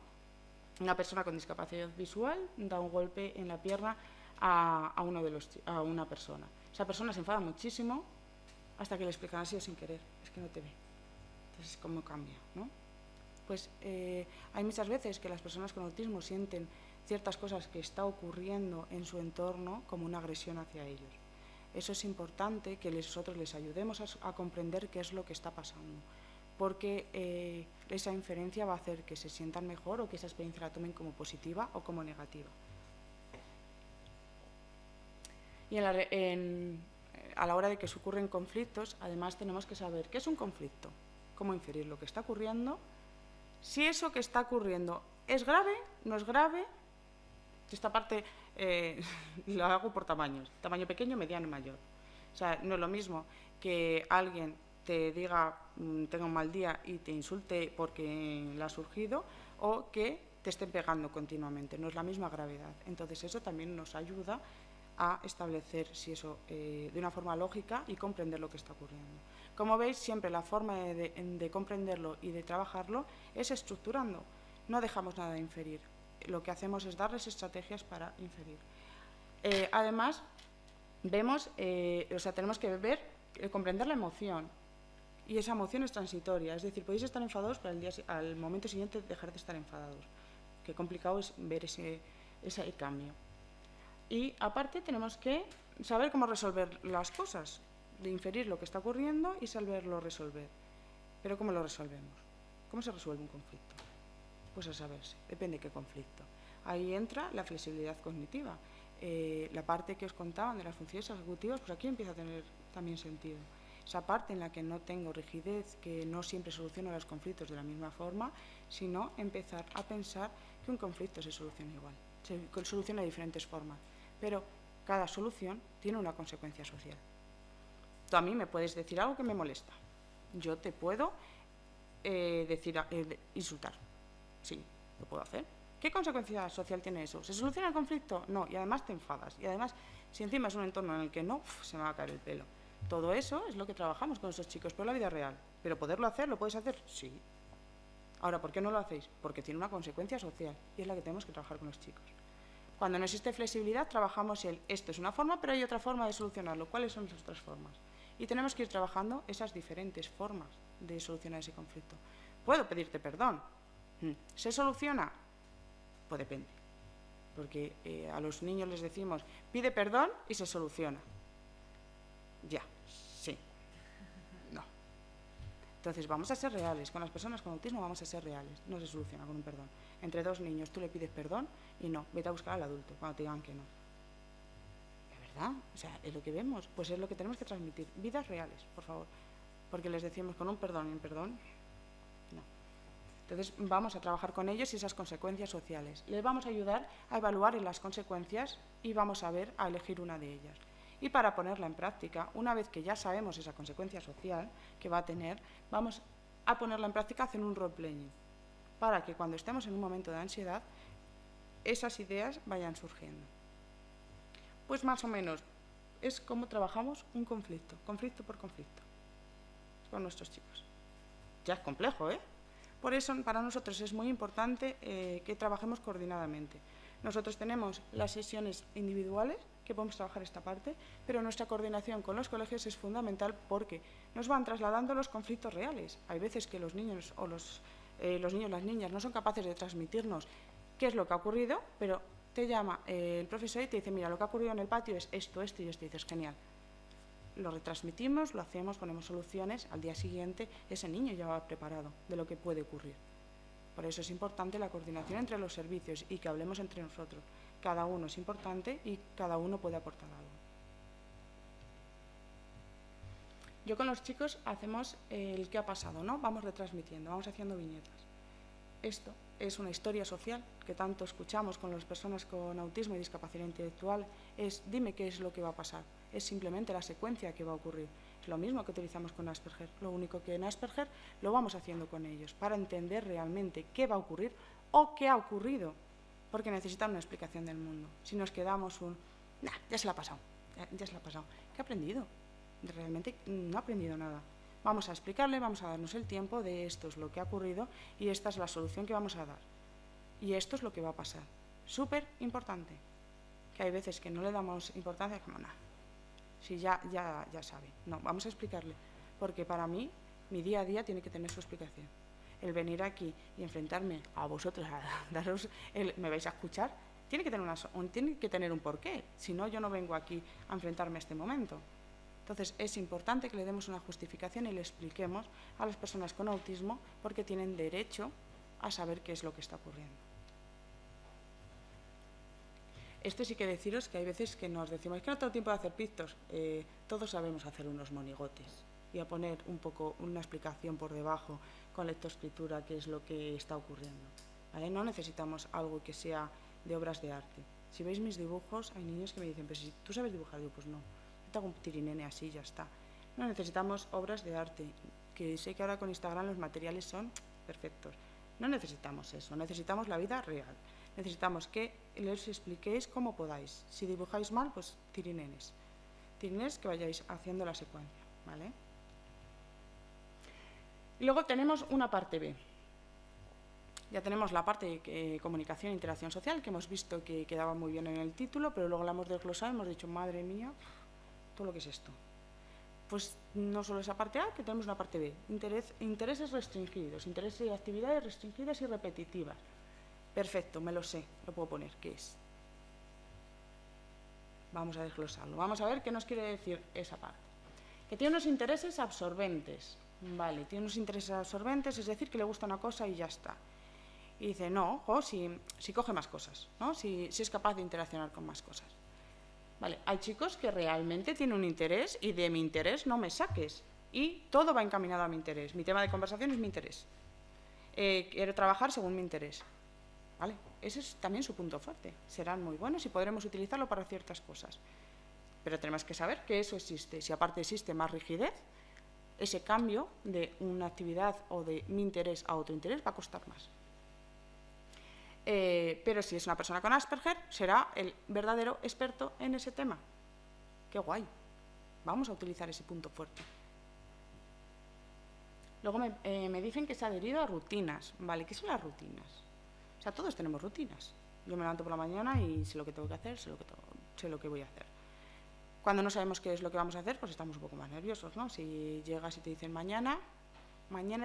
Una persona con discapacidad visual da un golpe en la pierna a una persona. Esa persona se enfada muchísimo hasta que le explican, ha sido sin querer, es que no te ve. Entonces, ¿cómo cambia, no? Pues hay muchas veces que las personas con autismo sienten ciertas cosas que está ocurriendo en su entorno como una agresión hacia ellos. Eso es importante que nosotros les ayudemos a comprender qué es lo que está pasando, porque esa inferencia va a hacer que se sientan mejor o que esa experiencia la tomen como positiva o como negativa. Y a la hora de que se ocurren conflictos, además tenemos que saber qué es un conflicto, cómo inferir lo que está ocurriendo, si eso que está ocurriendo es grave, no es grave. Esta parte lo hago por tamaños, tamaño pequeño, mediano, mayor. O sea, no es lo mismo que alguien te diga tengo un mal día y te insulte porque le ha surgido, o que te estén pegando continuamente, no es la misma gravedad. Entonces eso también nos ayuda a establecer si eso de una forma lógica y comprender lo que está ocurriendo. Como veis, siempre la forma de comprenderlo y de trabajarlo es estructurando, no dejamos nada de inferir. Lo que hacemos es darles estrategias para inferir. Además, vemos, tenemos que comprender la emoción, y esa emoción es transitoria, es decir, podéis estar enfadados, pero al momento siguiente dejar de estar enfadados. Qué complicado es ver ese cambio. Y aparte tenemos que saber cómo resolver las cosas, de inferir lo que está ocurriendo y saberlo resolver. Pero ¿cómo lo resolvemos? ¿Cómo se resuelve un conflicto? Pues a saberse, depende de qué conflicto. Ahí entra la flexibilidad cognitiva. La parte que os contaban de las funciones ejecutivas, pues aquí empieza a tener también sentido. Esa parte en la que no tengo rigidez, que no siempre soluciono los conflictos de la misma forma, sino empezar a pensar que un conflicto se soluciona igual, se soluciona de diferentes formas, pero cada solución tiene una consecuencia social. Tú a mí me puedes decir algo que me molesta, yo te puedo insultar, sí, lo puedo hacer. ¿Qué consecuencia social tiene eso? ¿Se soluciona el conflicto? No, y además te enfadas, y además si encima es un entorno en el que no, se me va a caer el pelo. Todo eso es lo que trabajamos con esos chicos, pero en la vida real. ¿Pero poderlo hacer? ¿Lo puedes hacer? Sí. Ahora, ¿por qué no lo hacéis? Porque tiene una consecuencia social y es la que tenemos que trabajar con los chicos. Cuando no existe flexibilidad, trabajamos esto es una forma, pero hay otra forma de solucionarlo. ¿Cuáles son las otras formas? Y tenemos que ir trabajando esas diferentes formas de solucionar ese conflicto. ¿Puedo pedirte perdón? ¿Se soluciona? Pues depende. Porque a los niños les decimos, pide perdón y se soluciona. Ya, sí. No. Entonces, vamos a ser reales. Con las personas con autismo vamos a ser reales. No se soluciona con un perdón. Entre dos niños tú le pides perdón y no. Vete a buscar al adulto cuando te digan que no. ¿De verdad? O sea, es lo que vemos. Pues es lo que tenemos que transmitir. Vidas reales, por favor. Porque les decimos con un perdón y un perdón, no. Entonces, vamos a trabajar con ellos y esas consecuencias sociales. Les vamos a ayudar a evaluar las consecuencias y vamos a ver, a elegir una de ellas. Y para ponerla en práctica, una vez que ya sabemos esa consecuencia social que va a tener, vamos a ponerla en práctica haciendo un role-playing, para que cuando estemos en un momento de ansiedad, esas ideas vayan surgiendo. Pues más o menos es como trabajamos un conflicto, conflicto por conflicto, con nuestros chicos. Ya es complejo, ¿eh? Por eso para nosotros es muy importante que trabajemos coordinadamente. Nosotros tenemos las sesiones individuales, que podemos trabajar esta parte, pero nuestra coordinación con los colegios es fundamental porque nos van trasladando los conflictos reales. Hay veces que los niños o los niños, las niñas, no son capaces de transmitirnos qué es lo que ha ocurrido, pero te llama el profesor y te dice, mira, lo que ha ocurrido en el patio es esto, esto y esto, y dices, genial. Lo retransmitimos, lo hacemos, ponemos soluciones, al día siguiente ese niño ya va preparado de lo que puede ocurrir. Por eso es importante la coordinación entre los servicios y que hablemos entre nosotros. Cada uno es importante y cada uno puede aportar algo. Yo con los chicos hacemos el qué ha pasado, ¿no? Vamos retransmitiendo, vamos haciendo viñetas. Esto es una historia social que tanto escuchamos con las personas con autismo y discapacidad intelectual. Es dime qué es lo que va a pasar. Es simplemente la secuencia que va a ocurrir. Es lo mismo que utilizamos con Asperger. Lo único que en Asperger lo vamos haciendo con ellos para entender realmente qué va a ocurrir o qué ha ocurrido. Porque necesitan una explicación del mundo. Si nos quedamos nah, ya se la ha pasado, ya se la ha pasado. ¿Qué ha aprendido? Realmente no ha aprendido nada. Vamos a explicarle, vamos a darnos el tiempo de esto es lo que ha ocurrido y esta es la solución que vamos a dar. Y esto es lo que va a pasar. Súper importante. Que hay veces que no le damos importancia, como nada. Si ya sabe. No, vamos a explicarle. Porque para mí, mi día a día tiene que tener su explicación. El venir aquí y enfrentarme a vosotros, a daros me vais a escuchar, tiene que tener un porqué. Si no, yo no vengo aquí a enfrentarme a este momento. Entonces, es importante que le demos una justificación y le expliquemos a las personas con autismo porque tienen derecho a saber qué es lo que está ocurriendo. Esto sí que deciros que hay veces que nos decimos, es que no tengo tiempo de hacer pictos. Todos sabemos hacer unos monigotes y a poner un poco una explicación por debajo con lectoescritura qué es lo que está ocurriendo. ¿Vale? No necesitamos algo que sea de obras de arte. Si veis mis dibujos, hay niños que me dicen, pero si tú sabes dibujar, yo pues no. Yo te hago un tirinene así, ya está. No necesitamos obras de arte, que sé que ahora con Instagram los materiales son perfectos. No necesitamos eso, necesitamos la vida real. Necesitamos que les expliquéis cómo podáis. Si dibujáis mal, pues tirinenes. Tirinenes que vayáis haciendo la secuencia, ¿vale? Y luego tenemos una parte B. Ya tenemos la parte de comunicación e interacción social, que hemos visto que quedaba muy bien en el título, pero luego la hemos desglosado y hemos dicho, madre mía, todo lo que es esto. Pues no solo esa parte A, que tenemos una parte B. Intereses restringidos, intereses y actividades restringidas y repetitivas. Perfecto, me lo sé, lo puedo poner, ¿qué es? Vamos a desglosarlo, vamos a ver qué nos quiere decir esa parte. Que tiene unos intereses absorbentes. Vale, tiene unos intereses absorbentes, es decir, que le gusta una cosa y ya está. Y dice, no, si coge más cosas, ¿no? Si es capaz de interaccionar con más cosas. Vale, hay chicos que realmente tienen un interés y de mi interés no me saques. Y todo va encaminado a mi interés. Mi tema de conversación es mi interés. Quiero trabajar según mi interés. ¿Vale? Ese es también su punto fuerte. Serán muy buenos y podremos utilizarlo para ciertas cosas. Pero tenemos que saber que eso existe. Si aparte existe más rigidez, ese cambio de una actividad o de mi interés a otro interés va a costar más. Pero si es una persona con Asperger, será el verdadero experto en ese tema. ¡Qué guay! Vamos a utilizar ese punto fuerte. Luego me dicen que se ha adherido a rutinas. ¿Vale? ¿Qué son las rutinas? O sea, todos tenemos rutinas. Yo me levanto por la mañana y sé lo que tengo que hacer, sé lo que voy a hacer. Cuando no sabemos qué es lo que vamos a hacer, pues estamos un poco más nerviosos, ¿no? Si llegas y te dicen mañana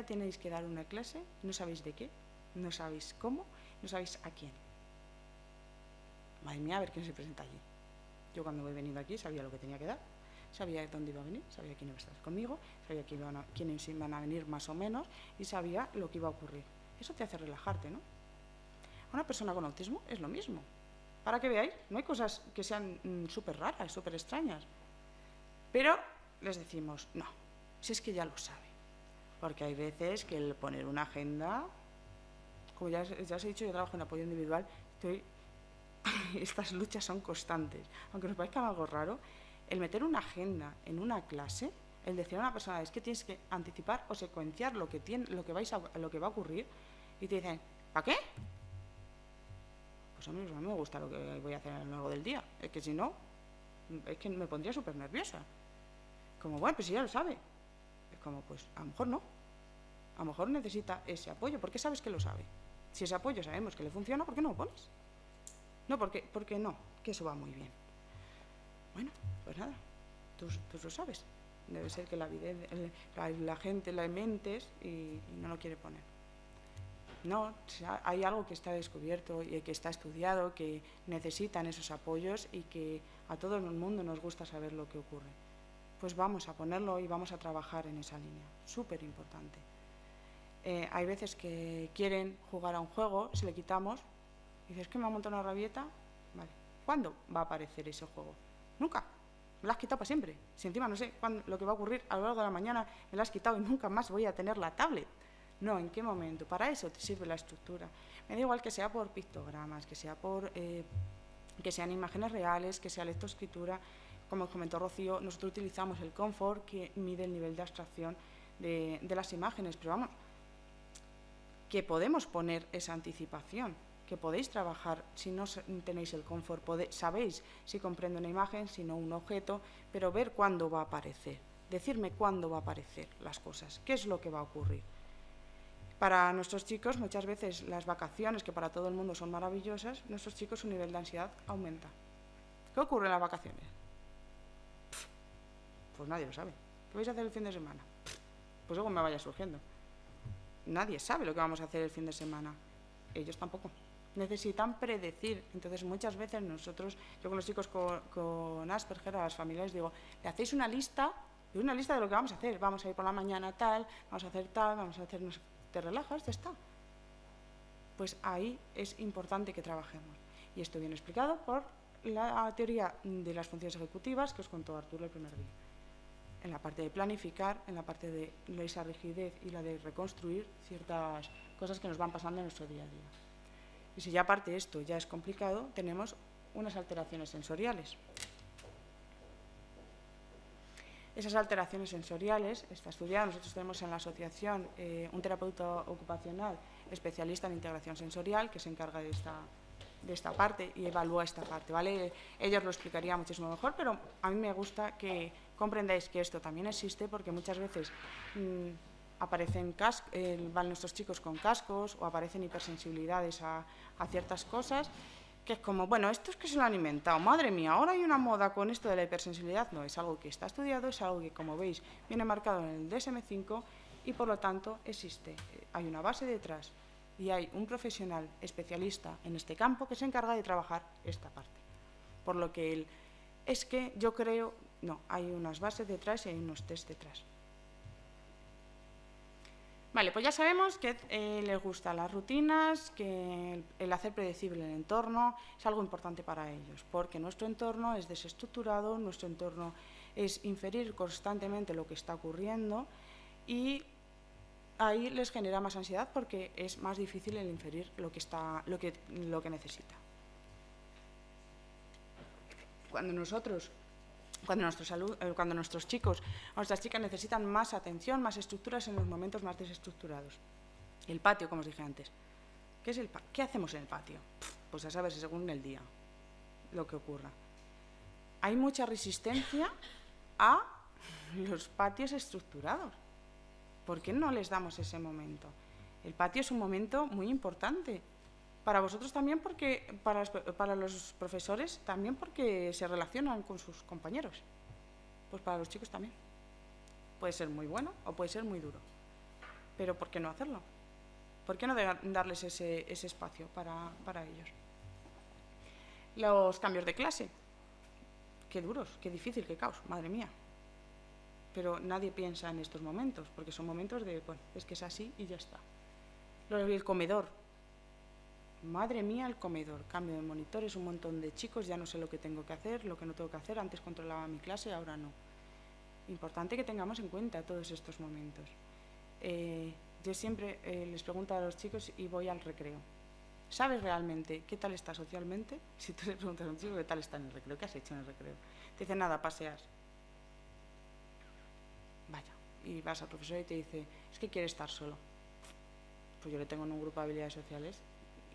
tenéis que dar una clase, no sabéis de qué, no sabéis cómo, no sabéis a quién. Madre mía, a ver quién se presenta allí. Yo cuando he venido aquí sabía lo que tenía que dar, sabía dónde iba a venir, sabía quién iba a estar conmigo, sabía quiénes iban a venir más o menos y sabía lo que iba a ocurrir. Eso te hace relajarte, ¿no? A una persona con autismo es lo mismo. Para que veáis, no hay cosas que sean súper raras, súper extrañas. Pero les decimos, no, si es que ya lo sabe. Porque hay veces que el poner una agenda, como ya os he dicho, yo trabajo en apoyo individual, estas luchas son constantes. Aunque nos parezca algo raro, el meter una agenda en una clase, el decir a una persona, es que tienes que anticipar o secuenciar lo que va a ocurrir, y te dicen, ¿para qué? Pues a mí no me gusta lo que voy a hacer a lo largo del día. Es que si no, es que me pondría súper nerviosa. Como, bueno, pues si ya lo sabe. Es como, pues a lo mejor no. A lo mejor necesita ese apoyo. ¿Por qué sabes que lo sabe? Si ese apoyo sabemos que le funciona, ¿por qué no lo pones? No, porque no, que eso va muy bien. Bueno, pues nada, tú lo sabes. Debe ser que la gente la mentes y no lo quiere poner. No, hay algo que está descubierto y que está estudiado, que necesitan esos apoyos y que a todo el mundo nos gusta saber lo que ocurre. Pues vamos a ponerlo y vamos a trabajar en esa línea. Súper importante. Hay veces que quieren jugar a un juego, se le quitamos y dices, ¿es que me ha montado una rabieta? Vale. ¿Cuándo va a aparecer ese juego? Nunca. Me lo has quitado para siempre. Si encima no sé lo que va a ocurrir a lo largo de la mañana, me lo has quitado y nunca más voy a tener la tablet. No, ¿en qué momento? Para eso te sirve la estructura. Me da igual que sea por pictogramas, que sea que sean imágenes reales, que sea lectoescritura. Como comentó Rocío, nosotros utilizamos el Comfort, que mide el nivel de abstracción de las imágenes, pero vamos, que podemos poner esa anticipación, que podéis trabajar, si no tenéis el Comfort, sabéis si comprende una imagen, si no un objeto, pero ver cuándo va a aparecer, decirme cuándo va a aparecer las cosas, qué es lo que va a ocurrir. Para nuestros chicos, muchas veces las vacaciones, que para todo el mundo son maravillosas, nuestros chicos su nivel de ansiedad aumenta. ¿Qué ocurre en las vacaciones? Pues nadie lo sabe. ¿Qué vais a hacer el fin de semana? Pues luego me vaya surgiendo. Nadie sabe lo que vamos a hacer el fin de semana. Ellos tampoco. Necesitan predecir. Entonces, muchas veces nosotros, yo con los chicos con Asperger, a las familias, digo, le hacéis una lista de lo que vamos a hacer. Vamos a ir por la mañana tal, vamos a hacer tal, vamos a hacer... Te relajas, ya está. Pues ahí es importante que trabajemos. Y esto viene explicado por la teoría de las funciones ejecutivas que os contó Arturo el primer día. En la parte de planificar, en la parte de esa rigidez y la de reconstruir ciertas cosas que nos van pasando en nuestro día a día. Y si ya aparte de esto ya es complicado, tenemos unas alteraciones sensoriales. Esas alteraciones sensoriales está estudiado. Nosotros tenemos en la asociación un terapeuta ocupacional especialista en integración sensorial que se encarga de esta parte y evalúa esta parte, ¿vale? Ellos lo explicarían muchísimo mejor, pero a mí me gusta que comprendáis que esto también existe, porque muchas veces van nuestros chicos con cascos o aparecen hipersensibilidades a ciertas cosas, que es como, bueno, esto es que se lo han inventado, madre mía, ahora hay una moda con esto de la hipersensibilidad. No, es algo que está estudiado, es algo que, como veis, viene marcado en el DSM-5 y, por lo tanto, existe. Hay una base detrás y hay un profesional especialista en este campo que se encarga de trabajar esta parte. Por lo que es que yo creo, no, hay unas bases detrás y hay unos test detrás. Vale, pues ya sabemos que les gustan las rutinas, que el hacer predecible el entorno es algo importante para ellos, porque nuestro entorno es desestructurado, nuestro entorno es inferir constantemente lo que está ocurriendo y ahí les genera más ansiedad porque es más difícil el inferir lo que necesita. Cuando nuestros chicos o nuestras chicas necesitan más atención, más estructuras en los momentos más desestructurados. El patio, como os dije antes. ¿Qué hacemos en el patio? Pues ya sabes, según el día, lo que ocurra. Hay mucha resistencia a los patios estructurados. ¿Por qué no les damos ese momento? El patio es un momento muy importante. Para vosotros también, porque para los profesores también, porque se relacionan con sus compañeros. Pues para los chicos también. Puede ser muy bueno o puede ser muy duro. Pero ¿por qué no hacerlo? ¿Por qué no darles ese espacio para ellos? Los cambios de clase. Qué duros, qué difícil, qué caos, madre mía. pero nadie piensa en estos momentos, porque son momentos de, bueno, es que es así y ya está. El comedor. Madre mía, el comedor. Cambio de monitores, un montón de chicos, ya no sé lo que tengo que hacer, lo que no tengo que hacer. Antes controlaba mi clase, ahora no. Importante que tengamos en cuenta todos estos momentos. Yo siempre les pregunto a los chicos y voy al recreo. ¿Sabes realmente qué tal está socialmente? Si tú le preguntas a un chico qué tal está en el recreo, ¿qué has hecho en el recreo? Te dice, nada, paseas. Vaya, y vas al profesor y te dice, es que quiere estar solo. Pues yo le tengo en un grupo de habilidades sociales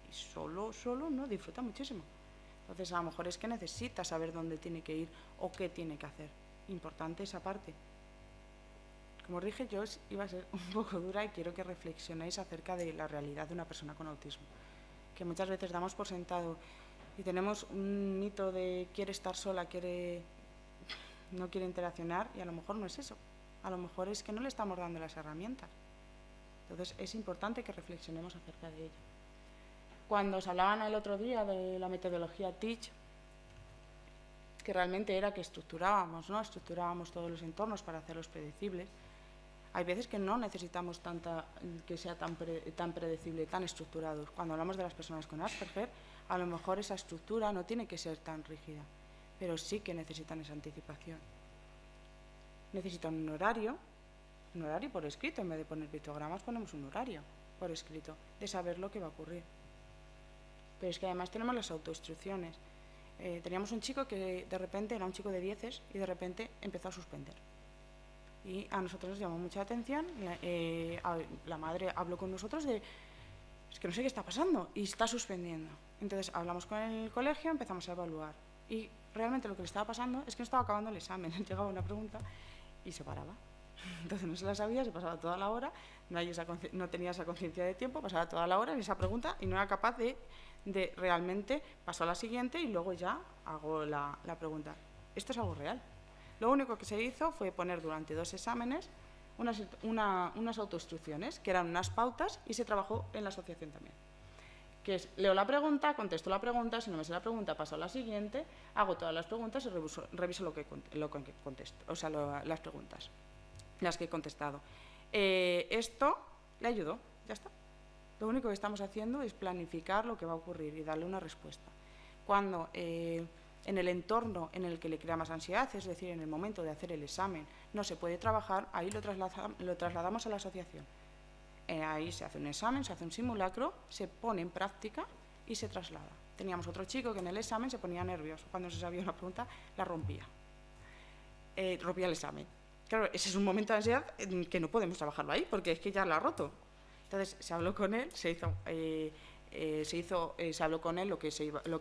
y solo no, disfruta muchísimo. Entonces a lo mejor es que necesita saber dónde tiene que ir o qué tiene que hacer. Importante esa parte. Como os dije, yo iba a ser un poco dura y quiero que reflexionéis acerca de la realidad de una persona con autismo, que muchas veces damos por sentado y tenemos un mito de quiere estar sola, no quiere interaccionar, y a lo mejor no es eso. A lo mejor es que no le estamos dando las herramientas. Entonces es importante que reflexionemos acerca de ello. Cuando os hablaban el otro día de la metodología Teach, que realmente era que estructurábamos todos los entornos para hacerlos predecibles, hay veces que no necesitamos que sea tan predecible, tan estructurado. Cuando hablamos de las personas con Asperger, a lo mejor esa estructura no tiene que ser tan rígida, pero sí que necesitan esa anticipación. Necesitan un horario por escrito. En vez de poner pictogramas, ponemos un horario por escrito, de saber lo que va a ocurrir. Pero es que además tenemos las autoinstrucciones. Teníamos un chico que de repente era un chico de 10 y de repente empezó a suspender. Y a nosotros nos llamó mucha atención, la madre habló con nosotros de, es que no sé qué está pasando, y está suspendiendo. Entonces hablamos con el colegio, empezamos a evaluar. Y realmente lo que le estaba pasando es que no estaba acabando el examen, llegaba una pregunta y se paraba. Entonces no se la sabía, se pasaba toda la hora, no tenía esa conciencia de tiempo, pasaba toda la hora en esa pregunta y no era capaz de realmente pasar a la siguiente y luego ya hago la pregunta. Esto es algo real. Lo único que se hizo fue poner durante 2 exámenes unas autoinstrucciones, que eran unas pautas, y se trabajó en la asociación también. Que es, leo la pregunta, contesto la pregunta, si no me sé la pregunta paso a la siguiente, hago todas las preguntas y reviso lo que contesto, o sea, las preguntas, las que he contestado. Esto le ayudó, ya está. Lo único que estamos haciendo es planificar lo que va a ocurrir y darle una respuesta. Cuando en el entorno en el que le crea más ansiedad, es decir, en el momento de hacer el examen, no se puede trabajar, ahí lo trasladamos a la asociación. Ahí se hace un examen, se hace un simulacro, se pone en práctica y se traslada. Teníamos otro chico que en el examen se ponía nervioso. Cuando se sabía una pregunta, la rompía. Rompía el examen. Claro, ese es un momento de ansiedad que no podemos trabajarlo ahí, porque es que ya lo ha roto. Entonces se habló con él, se habló con él lo que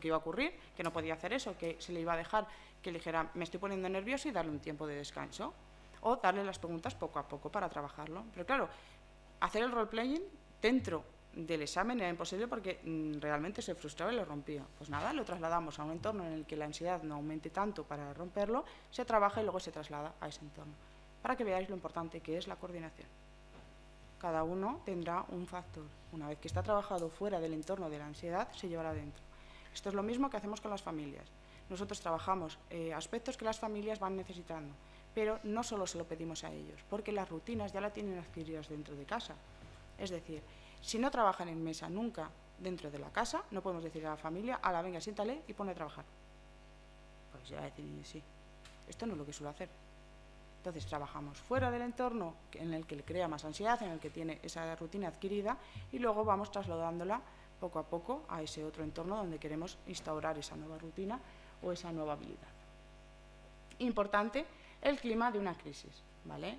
iba a ocurrir, que no podía hacer eso, que se le iba a dejar que le dijera me estoy poniendo nervioso y darle un tiempo de descanso, o darle las preguntas poco a poco para trabajarlo. Pero claro, hacer el role-playing dentro del examen era imposible porque realmente se frustraba y lo rompía. Pues nada, lo trasladamos a un entorno en el que la ansiedad no aumente tanto para romperlo, se trabaja y luego se traslada a ese entorno, para que veáis lo importante que es la coordinación. Cada uno tendrá un factor. Una vez que está trabajado fuera del entorno de la ansiedad, se llevará dentro. Esto es lo mismo que hacemos con las familias. Nosotros trabajamos aspectos que las familias van necesitando, pero no solo se lo pedimos a ellos, porque las rutinas ya las tienen adquiridas dentro de casa. Es decir, si no trabajan en mesa nunca dentro de la casa, no podemos decir a la familia, ala, venga, siéntale y ponle a trabajar. Pues ya decir, sí, esto no es lo que suelo hacer. Entonces trabajamos fuera del entorno en el que le crea más ansiedad, en el que tiene esa rutina adquirida, y luego vamos trasladándola poco a poco a ese otro entorno donde queremos instaurar esa nueva rutina o esa nueva habilidad. Importante, el clima de una crisis, ¿vale?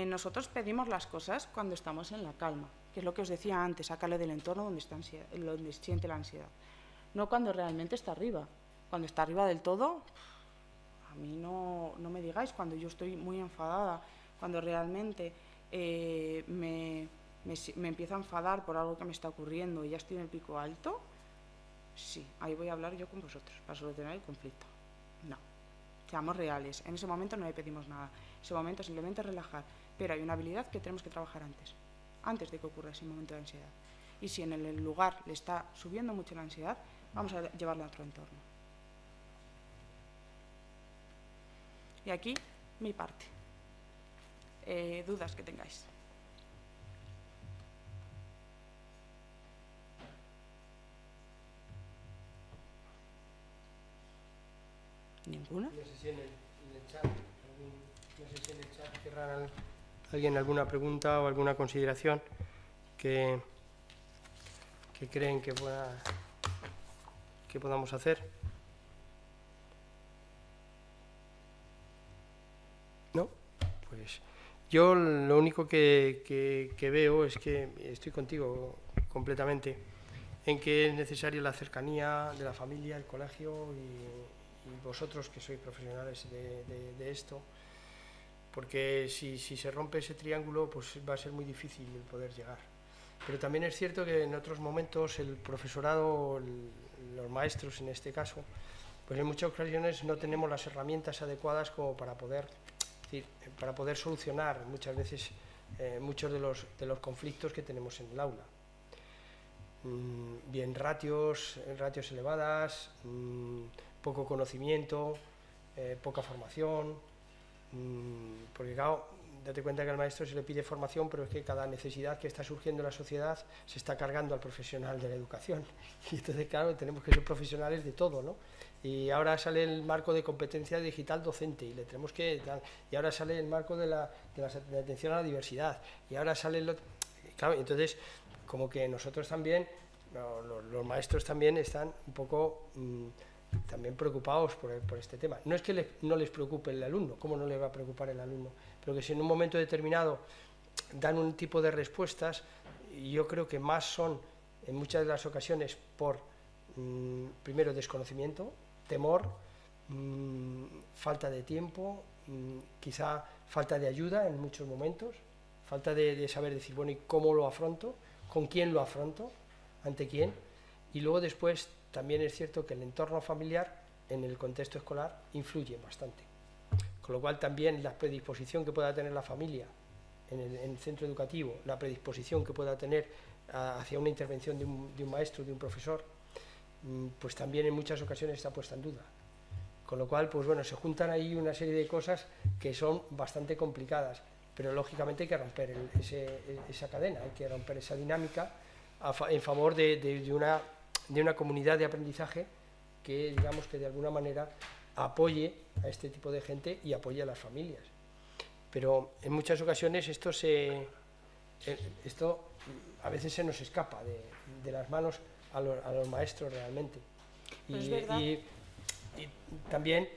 Nosotros pedimos las cosas cuando estamos en la calma, que es lo que os decía antes, sacarle del entorno donde siente la ansiedad. No cuando realmente está arriba. Cuando está arriba del todo, a mí no me digáis, cuando yo estoy muy enfadada, cuando realmente me empiezo a enfadar por algo que me está ocurriendo y ya estoy en el pico alto, sí, ahí voy a hablar yo con vosotros para solucionar el conflicto. No, seamos reales, en ese momento no le pedimos nada, en ese momento simplemente relajar, pero hay una habilidad que tenemos que trabajar antes de que ocurra ese momento de ansiedad. Y si en el lugar le está subiendo mucho la ansiedad, vamos a llevarlo a otro entorno. Y aquí mi parte. dudas que tengáis. ¿Ninguna? No sé si en el chat, querrá alguien alguna pregunta o alguna consideración que creen que podamos hacer. ¿No? Pues yo lo único que veo es que estoy contigo completamente en que es necesaria la cercanía de la familia, el colegio y vosotros que sois profesionales de esto, porque si se rompe ese triángulo, pues va a ser muy difícil el poder llegar. Pero también es cierto que en otros momentos el profesorado, los maestros en este caso, pues en muchas ocasiones no tenemos las herramientas adecuadas como para poder solucionar muchas veces muchos de los conflictos que tenemos en el aula. Bien ratios elevadas, poco conocimiento, poca formación, porque claro, date cuenta que al maestro se le pide formación, pero es que cada necesidad que está surgiendo en la sociedad se está cargando al profesional de la educación. Y entonces, claro, tenemos que ser profesionales de todo, ¿no? Y ahora sale el marco de competencia digital docente, y le tenemos que dar, y ahora sale el marco de la atención a la diversidad, y ahora sale claro, entonces, como que nosotros también, los maestros también están un poco también preocupados por este tema. No es que no les preocupe el alumno, ¿cómo no le va a preocupar el alumno? Pero que si en un momento determinado dan un tipo de respuestas, yo creo que más son, en muchas de las ocasiones, por, primero, desconocimiento, temor, falta de tiempo, quizá falta de ayuda en muchos momentos, falta de saber decir, bueno, ¿y cómo lo afronto? ¿Con quién lo afronto? ¿Ante quién? Y luego después también es cierto que el entorno familiar en el contexto escolar influye bastante. Con lo cual también la predisposición que pueda tener la familia en el centro educativo, la predisposición que pueda tener hacia una intervención de un maestro, de un profesor, pues también en muchas ocasiones está puesta en duda. Con lo cual, pues bueno, se juntan ahí una serie de cosas que son bastante complicadas, pero lógicamente hay que romper esa cadena, hay que romper esa dinámica en favor de una comunidad de aprendizaje que, digamos, que de alguna manera apoye a este tipo de gente y apoye a las familias. Pero en muchas ocasiones esto a veces se nos escapa de las manos a los maestros realmente. Y también,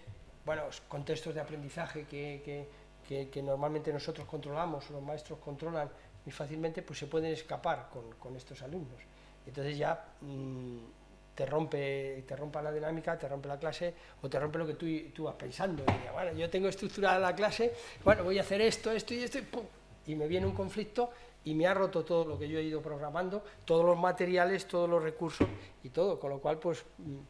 bueno, contextos de aprendizaje que normalmente nosotros controlamos, los maestros controlan muy fácilmente, pues se pueden escapar con estos alumnos. Entonces ya te rompe la dinámica, te rompe la clase o te rompe lo que tú vas pensando. Y, bueno, yo tengo estructurada la clase, bueno, voy a hacer esto y ¡pum! Y me viene un conflicto y me ha roto todo lo que yo he ido programando, todos los materiales, todos los recursos y todo, con lo cual, pues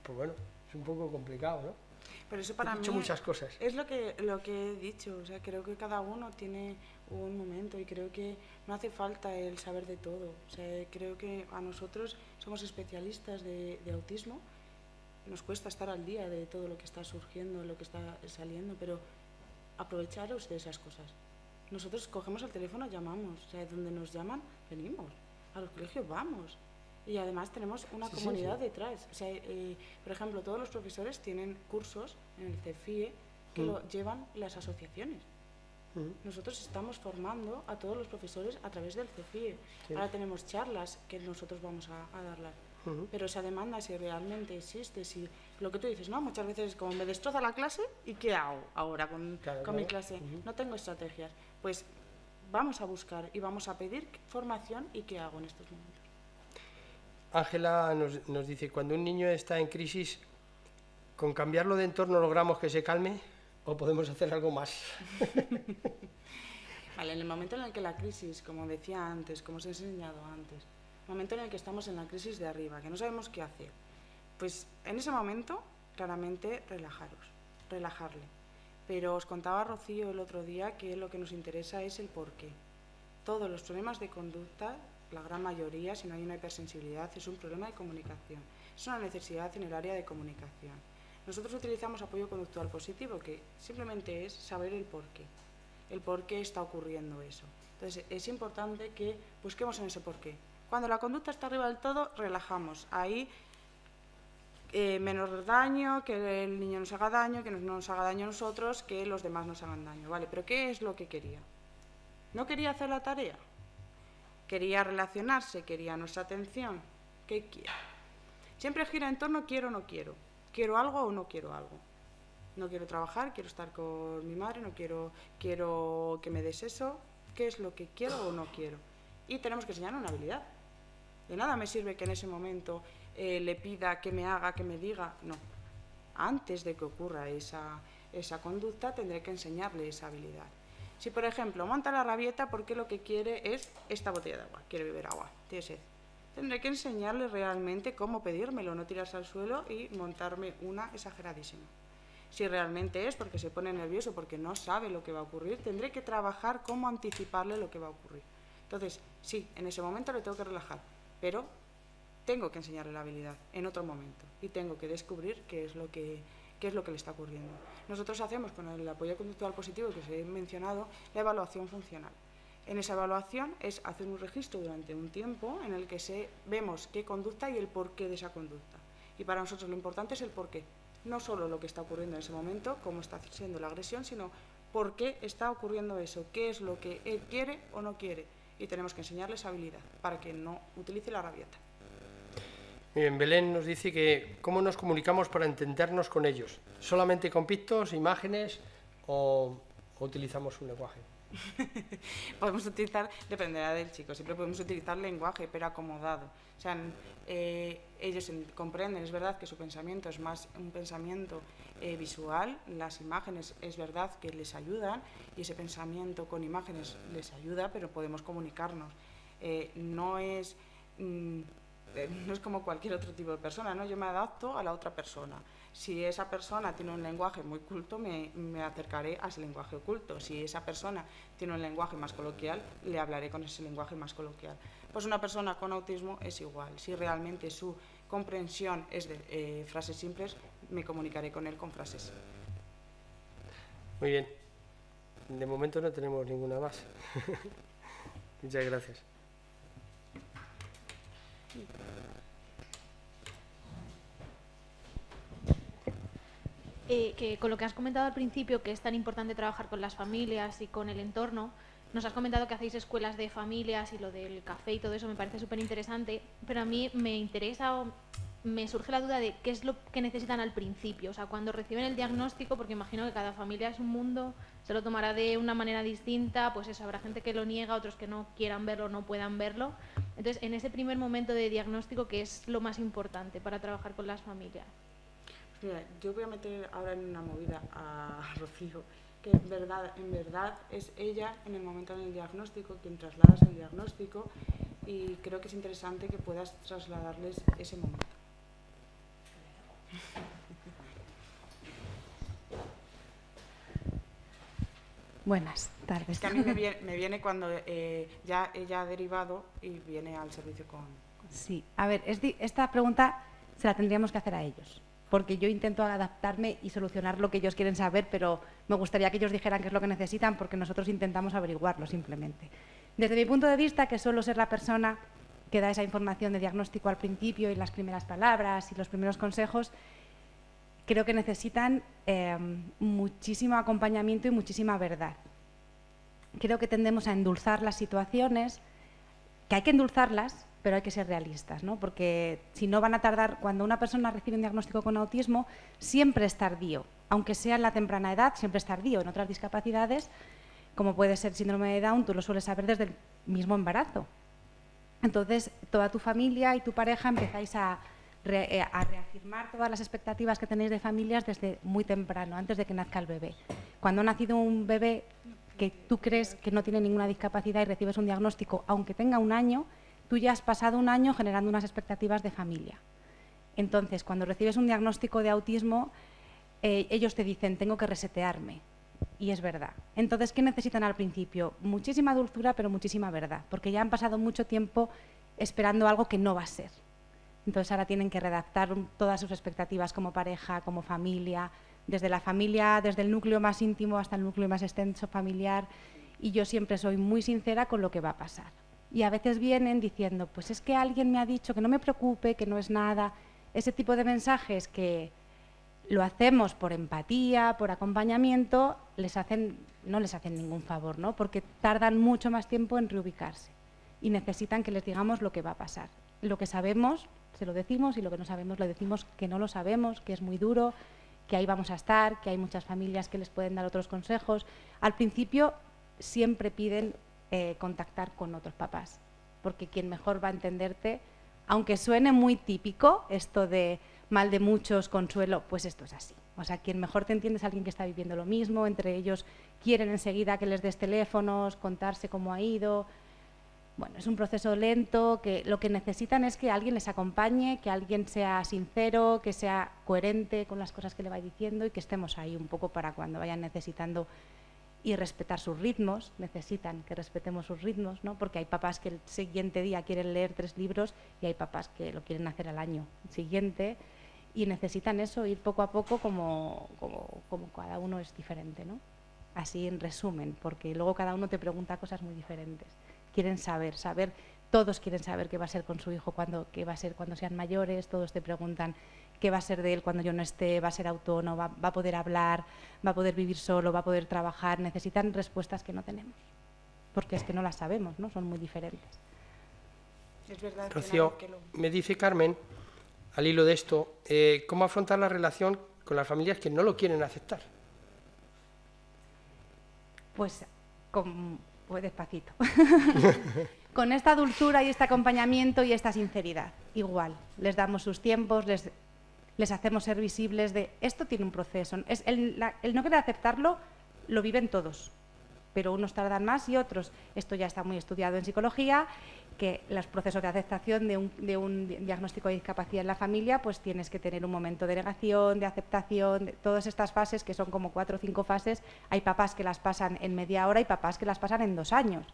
bueno, es un poco complicado, ¿no? Pero eso para mí muchas cosas. Es lo que he dicho, o sea, creo que cada uno tiene un momento y creo que no hace falta el saber de todo. O sea, creo que a nosotros somos especialistas de autismo, nos cuesta estar al día de todo lo que está surgiendo, lo que está saliendo, pero aprovecharos de esas cosas. Nosotros cogemos el teléfono, llamamos, o sea, donde nos llaman, venimos, a los colegios vamos. Y además tenemos una comunidad detrás. O sea, por ejemplo, todos los profesores tienen cursos en el CEFIE que lo llevan las asociaciones. Nosotros estamos formando a todos los profesores a través del CEFIE. Ahora tenemos charlas que nosotros vamos a darlas. Pero esa demanda, si realmente existe, si lo que tú dices, ¿no? Muchas veces como me destroza la clase, ¿y qué hago ahora con mi clase? No tengo estrategias. Pues vamos a buscar y vamos a pedir formación y qué hago en estos momentos. Ángela nos dice, cuando un niño está en crisis, ¿con cambiarlo de entorno logramos que se calme o podemos hacer algo más? Vale, en el momento en el que la crisis, como decía antes, como os he enseñado antes, el momento en el que estamos en la crisis de arriba, que no sabemos qué hacer, pues en ese momento, claramente, relajarle. Pero os contaba Rocío el otro día que lo que nos interesa es el porqué. Todos los problemas de conducta, la gran mayoría, si no hay una hipersensibilidad, es un problema de comunicación. Es una necesidad en el área de comunicación. Nosotros utilizamos apoyo conductual positivo, que simplemente es saber el porqué. el por qué está ocurriendo eso. Entonces, es importante que busquemos en ese por qué. Cuando la conducta está arriba del todo, relajamos. Ahí menos daño, que el niño nos haga daño, que no nos haga daño a nosotros, que los demás nos hagan daño. ¿Vale? ¿Pero qué es lo que quería? ¿No quería hacer la tarea? ¿Quería relacionarse? ¿Quería nuestra atención? ¿Qué quiere? Siempre gira en torno quiero o no quiero. ¿Quiero algo o no quiero algo? No quiero trabajar, quiero estar con mi madre, no quiero que me des eso. ¿Qué es lo que quiero o no quiero? Y tenemos que enseñar una habilidad. De nada me sirve que en ese momento le pida que me haga, que me diga. No. Antes de que ocurra esa conducta, tendré que enseñarle esa habilidad. Si, por ejemplo, monta la rabieta porque lo que quiere es esta botella de agua, quiere beber agua, tiene sed. Tendré que enseñarle realmente cómo pedírmelo, no tirarse al suelo y montarme una exageradísima. Si realmente es porque se pone nervioso, porque no sabe lo que va a ocurrir, tendré que trabajar cómo anticiparle lo que va a ocurrir. Entonces, sí, en ese momento le tengo que relajar, pero tengo que enseñarle la habilidad en otro momento y tengo que descubrir qué es lo que le está ocurriendo. Nosotros hacemos con el apoyo conductual positivo que os he mencionado la evaluación funcional. En esa evaluación es hacer un registro durante un tiempo en el que vemos qué conducta y el porqué de esa conducta. Y para nosotros lo importante es el porqué. No solo lo que está ocurriendo en ese momento, cómo está siendo la agresión, sino por qué está ocurriendo eso, qué es lo que él quiere o no quiere. Y tenemos que enseñarle esa habilidad para que no utilice la rabieta. Bien, Belén nos dice que cómo nos comunicamos para entendernos con ellos. ¿Solamente con pictos, imágenes o utilizamos un lenguaje? Podemos utilizar, dependerá del chico, siempre podemos utilizar lenguaje, pero acomodado. O sea, ellos comprenden, es verdad que su pensamiento es más un pensamiento visual, las imágenes es verdad que les ayudan y ese pensamiento con imágenes les ayuda, pero podemos comunicarnos. No es como cualquier otro tipo de persona, ¿no? Yo me adapto a la otra persona. Si esa persona tiene un lenguaje muy culto, me acercaré a ese lenguaje oculto. Si esa persona tiene un lenguaje más coloquial, le hablaré con ese lenguaje más coloquial. Pues una persona con autismo es igual. Si realmente su comprensión es de frases simples, me comunicaré con él con frases. Muy bien. De momento no tenemos ninguna más. Muchas gracias. Que con lo que has comentado al principio, que es tan importante trabajar con las familias y con el entorno, nos has comentado que hacéis escuelas de familias y lo del café y todo eso me parece súper interesante, pero a mí me interesa o me surge la duda de qué es lo que necesitan al principio, o sea, cuando reciben el diagnóstico, porque imagino que cada familia es un mundo, se lo tomará de una manera distinta, pues eso, habrá gente que lo niega, otros que no quieran verlo, no puedan verlo. Entonces, en ese primer momento de diagnóstico, ¿qué es lo más importante para trabajar con las familias? Mira, yo voy a meter ahora en una movida a Rocío, que en verdad es ella en el momento del diagnóstico quien trasladas el diagnóstico y creo que es interesante que puedas trasladarles ese momento. Buenas tardes. Es que a mí me viene cuando ya ella ha derivado y viene al servicio con... Sí, a ver, esta pregunta se la tendríamos que hacer a ellos, porque yo intento adaptarme y solucionar lo que ellos quieren saber, pero me gustaría que ellos dijeran qué es lo que necesitan, porque nosotros intentamos averiguarlo simplemente. Desde mi punto de vista, que suelo ser la persona que da esa información de diagnóstico al principio y las primeras palabras y los primeros consejos, creo que necesitan muchísimo acompañamiento y muchísima verdad. Creo que tendemos a endulzar las situaciones, que hay que endulzarlas, pero hay que ser realistas, ¿no? Porque si no van a tardar, cuando una persona recibe un diagnóstico con autismo, siempre es tardío, aunque sea en la temprana edad, siempre es tardío. En otras discapacidades, como puede ser síndrome de Down, tú lo sueles saber desde el mismo embarazo. Entonces, toda tu familia y tu pareja empezáis a reafirmar todas las expectativas que tenéis de familias desde muy temprano, antes de que nazca el bebé. Cuando ha nacido un bebé que tú crees que no tiene ninguna discapacidad y recibes un diagnóstico, aunque tenga un año, tú ya has pasado un año generando unas expectativas de familia. Entonces, cuando recibes un diagnóstico de autismo, ellos te dicen, tengo que resetearme. Y es verdad. Entonces, ¿qué necesitan al principio? Muchísima dulzura, pero muchísima verdad, porque ya han pasado mucho tiempo esperando algo que no va a ser. Entonces, ahora tienen que redactar todas sus expectativas como pareja, como familia, desde la familia, desde el núcleo más íntimo hasta el núcleo más extenso familiar, y yo siempre soy muy sincera con lo que va a pasar. Y a veces vienen diciendo, pues es que alguien me ha dicho que no me preocupe, que no es nada. Ese tipo de mensajes que lo hacemos por empatía, por acompañamiento, no les hacen ningún favor, ¿no? Porque tardan mucho más tiempo en reubicarse y necesitan que les digamos lo que va a pasar. Lo que sabemos, se lo decimos, y lo que no sabemos, le decimos que no lo sabemos, que es muy duro, que ahí vamos a estar, que hay muchas familias que les pueden dar otros consejos. Al principio siempre piden contactar con otros papás, porque quien mejor va a entenderte, aunque suene muy típico esto de mal de muchos, consuelo, pues esto es así. O sea, quien mejor te entiende es alguien que está viviendo lo mismo, entre ellos quieren enseguida que les des teléfonos, contarse cómo ha ido. Bueno, es un proceso lento, que lo que necesitan es que alguien les acompañe, que alguien sea sincero, que sea coherente con las cosas que le va diciendo y que estemos ahí un poco para cuando vayan necesitando, y respetar sus ritmos. Necesitan que respetemos sus ritmos, ¿no? Porque hay papás que el siguiente día quieren leer 3 libros y hay papás que lo quieren hacer al año siguiente, y necesitan eso, ir poco a poco como cada uno es diferente, ¿no? Así en resumen, porque luego cada uno te pregunta cosas muy diferentes. Quieren saber, todos quieren saber qué va a ser con su hijo, qué va a ser cuando sean mayores, todos te preguntan qué va a ser de él cuando yo no esté, va a ser autónomo, va a poder hablar, va a poder vivir solo, va a poder trabajar. Necesitan respuestas que no tenemos, porque es que no las sabemos, ¿no? Son muy diferentes. Es verdad. Rocío, me dice Carmen, al hilo de esto, ¿cómo afrontar la relación con las familias que no lo quieren aceptar? Pues despacito. Con esta dulzura y este acompañamiento y esta sinceridad. Igual, les damos sus tiempos, les hacemos ser visibles de esto tiene un proceso. El no querer aceptarlo lo viven todos, pero unos tardan más y otros. Esto ya está muy estudiado en psicología, que los procesos de aceptación de un diagnóstico de discapacidad en la familia, pues tienes que tener un momento de negación, de aceptación, de todas estas fases, que son como 4 o 5 fases. Hay papás que las pasan en media hora y papás que las pasan en 2 años.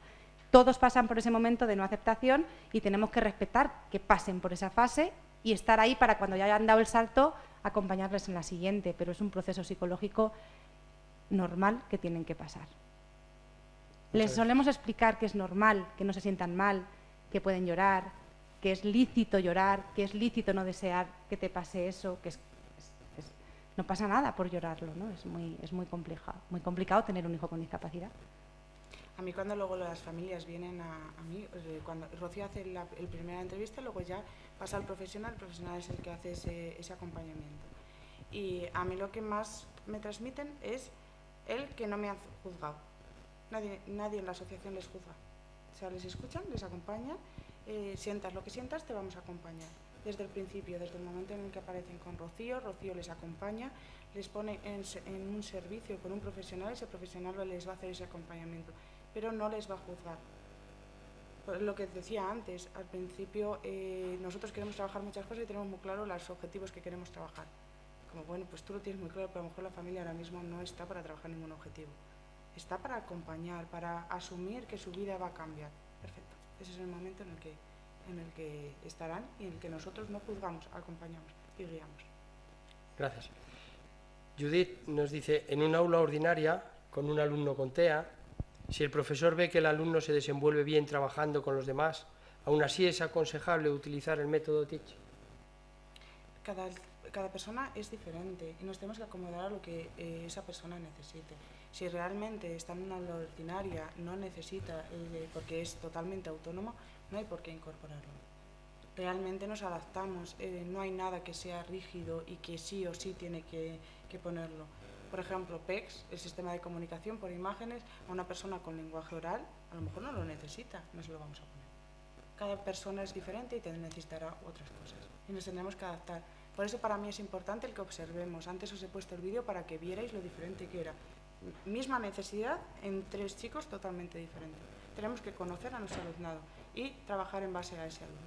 Todos pasan por ese momento de no aceptación y tenemos que respetar que pasen por esa fase y estar ahí para cuando ya hayan dado el salto, acompañarles en la siguiente. Pero es un proceso psicológico normal que tienen que pasar. Les solemos explicar que es normal, que no se sientan mal, que pueden llorar, que es lícito llorar, que es lícito no desear que te pase eso, que no pasa nada por llorarlo, ¿no? Es muy complicado tener un hijo con discapacidad. A mí cuando luego las familias vienen a mí, cuando Rocío hace la primera entrevista, luego ya pasa al profesional, el profesional es el que hace ese acompañamiento. Y a mí lo que más me transmiten es el que no me han juzgado. Nadie en la asociación les juzga. O sea, les escuchan, les acompañan, sientas lo que sientas, te vamos a acompañar. Desde el principio, desde el momento en el que aparecen con Rocío, Rocío les acompaña, les pone en un servicio con un profesional, ese profesional les va a hacer ese acompañamiento, pero no les va a juzgar. Por lo que decía antes, al principio nosotros queremos trabajar muchas cosas y tenemos muy claro los objetivos que queremos trabajar. Como bueno, pues tú lo tienes muy claro, pero a lo mejor la familia ahora mismo no está para trabajar ningún objetivo. Está para acompañar, para asumir que su vida va a cambiar. Perfecto. Ese es el momento en el que estarán y en el que nosotros no juzgamos, acompañamos y guiamos. Gracias. Judith nos dice, en un aula ordinaria, con un alumno con TEA, si el profesor ve que el alumno se desenvuelve bien trabajando con los demás, ¿aún así es aconsejable utilizar el método TEACH? Cada persona es diferente y nos tenemos que acomodar a lo que esa persona necesite. Si realmente está en una aula ordinaria, no necesita, porque es totalmente autónomo, no hay por qué incorporarlo. Realmente nos adaptamos, no hay nada que sea rígido y que sí o sí tiene que ponerlo. Por ejemplo, PECS, el sistema de comunicación por imágenes, a una persona con lenguaje oral, a lo mejor no lo necesita, no se lo vamos a poner. Cada persona es diferente y necesitará otras cosas y nos tendremos que adaptar. Por eso para mí es importante el que observemos. Antes os he puesto el vídeo para que vierais lo diferente que era. Misma necesidad en 3 chicos totalmente diferentes. Tenemos que conocer a nuestro alumnado y trabajar en base a ese alumno.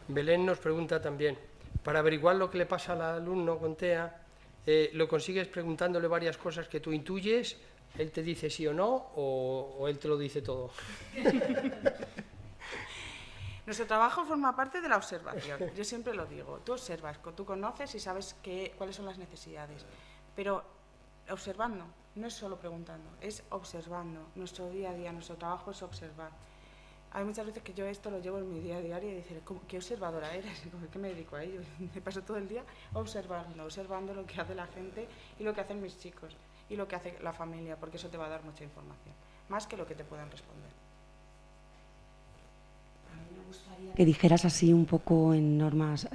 Belén nos pregunta también, para averiguar lo que le pasa al alumno con TEA, ¿lo consigues preguntándole varias cosas que tú intuyes? ¿Él te dice sí o no o él te lo dice todo? Nuestro trabajo forma parte de la observación. Yo siempre lo digo. Tú observas, tú conoces y sabes cuáles son las necesidades. Pero observando, no es solo preguntando, es observando. Nuestro día a día, nuestro trabajo es observar. Hay muchas veces que yo esto lo llevo en mi día a día y decir, ¿qué observadora eres? ¿Qué me dedico a ello? Me paso todo el día observando lo que hace la gente y lo que hacen mis chicos y lo que hace la familia, porque eso te va a dar mucha información, más que lo que te puedan responder. A mí me gustaría que dijeras así un poco en normas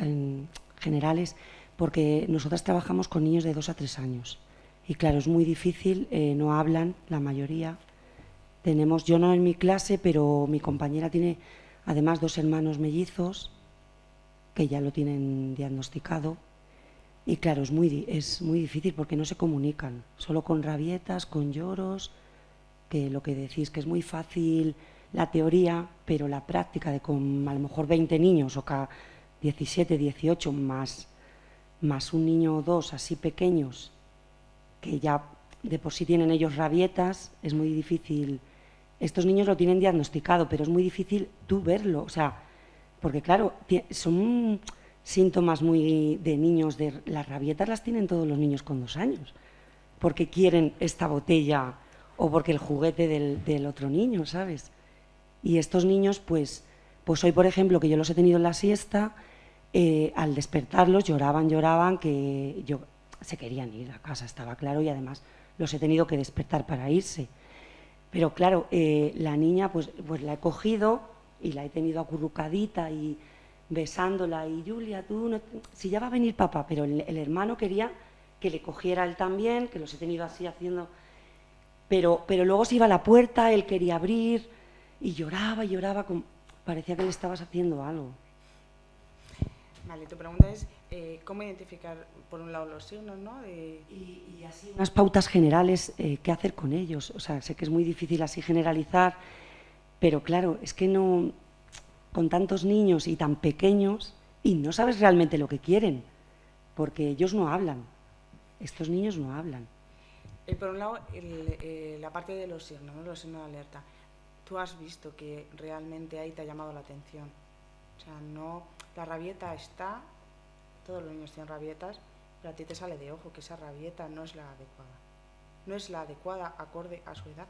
generales, porque nosotras trabajamos con niños de 2 a 3 años y claro, es muy difícil, no hablan la mayoría. Yo no en mi clase, pero mi compañera tiene además 2 hermanos mellizos que ya lo tienen diagnosticado y claro, es muy difícil porque no se comunican, solo con rabietas, con lloros, que lo que decís que es muy fácil la teoría, pero la práctica de con a lo mejor 20 niños o 17, 18 más un niño o 2 así pequeños que ya de por sí tienen ellos rabietas, es muy difícil. Estos niños lo tienen diagnosticado, pero es muy difícil tú verlo, o sea, porque claro, son síntomas muy de niños, las rabietas las tienen todos los niños con 2 años, porque quieren esta botella o porque el juguete del otro niño, ¿sabes? Y estos niños, pues hoy, por ejemplo, que yo los he tenido en la siesta, al despertarlos lloraban, que se querían ir a casa, estaba claro, y además los he tenido que despertar para irse. Pero claro, la niña pues la he cogido y la he tenido acurrucadita y besándola y Julia, si ya va a venir papá, pero el hermano quería que le cogiera él también, que los he tenido así haciendo, pero luego se iba a la puerta, él quería abrir y lloraba, parecía que le estabas haciendo algo. Vale, tu pregunta es cómo identificar, por un lado, los signos, ¿no? Y así unas pautas generales, qué hacer con ellos. O sea, sé que es muy difícil así generalizar, pero claro, es que no, con tantos niños y tan pequeños, y no sabes realmente lo que quieren, porque ellos no hablan. Estos niños no hablan. Por un lado, la parte de los signos, ¿no? Los signos de alerta. Tú has visto que realmente ahí te ha llamado la atención. O sea, no, la rabieta está, todos los niños tienen rabietas, pero a ti te sale de ojo que esa rabieta no es la adecuada. No es la adecuada acorde a su edad.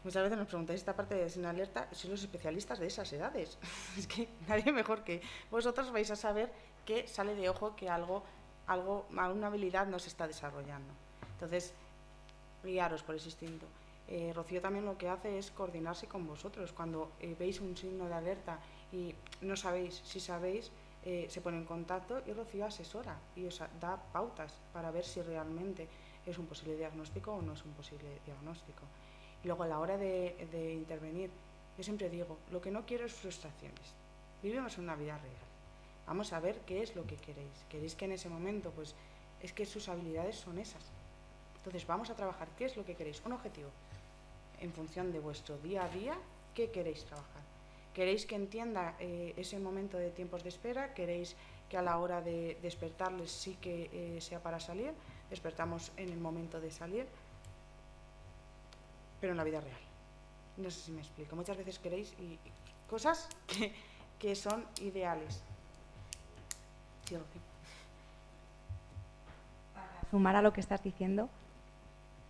Muchas veces nos preguntáis esta parte de sin alerta, sois los especialistas de esas edades. Es que nadie mejor que vosotros vais a saber que sale de ojo que alguna habilidad no se está desarrollando. Entonces, guiaros por ese instinto. Rocío también lo que hace es coordinarse con vosotros. Cuando veis un signo de alerta y no sabéis, si sabéis, se pone en contacto y Rocío asesora y os da pautas para ver si realmente es un posible diagnóstico o no es un posible diagnóstico. Y luego a la hora de intervenir, yo siempre digo, lo que no quiero es frustraciones. Vivimos una vida real. Vamos a ver qué es lo que queréis. ¿Queréis que en ese momento, pues, es que sus habilidades son esas? Entonces vamos a trabajar, ¿qué es lo que queréis? Un objetivo. En función de vuestro día a día, ¿qué queréis trabajar? ¿Queréis que entienda ese momento de tiempos de espera? ¿Queréis que a la hora de despertarles sí que sea para salir? Despertamos en el momento de salir, pero en la vida real. No sé si me explico. Muchas veces queréis cosas que son ideales. Sí, Rocío. Para sumar a lo que estás diciendo,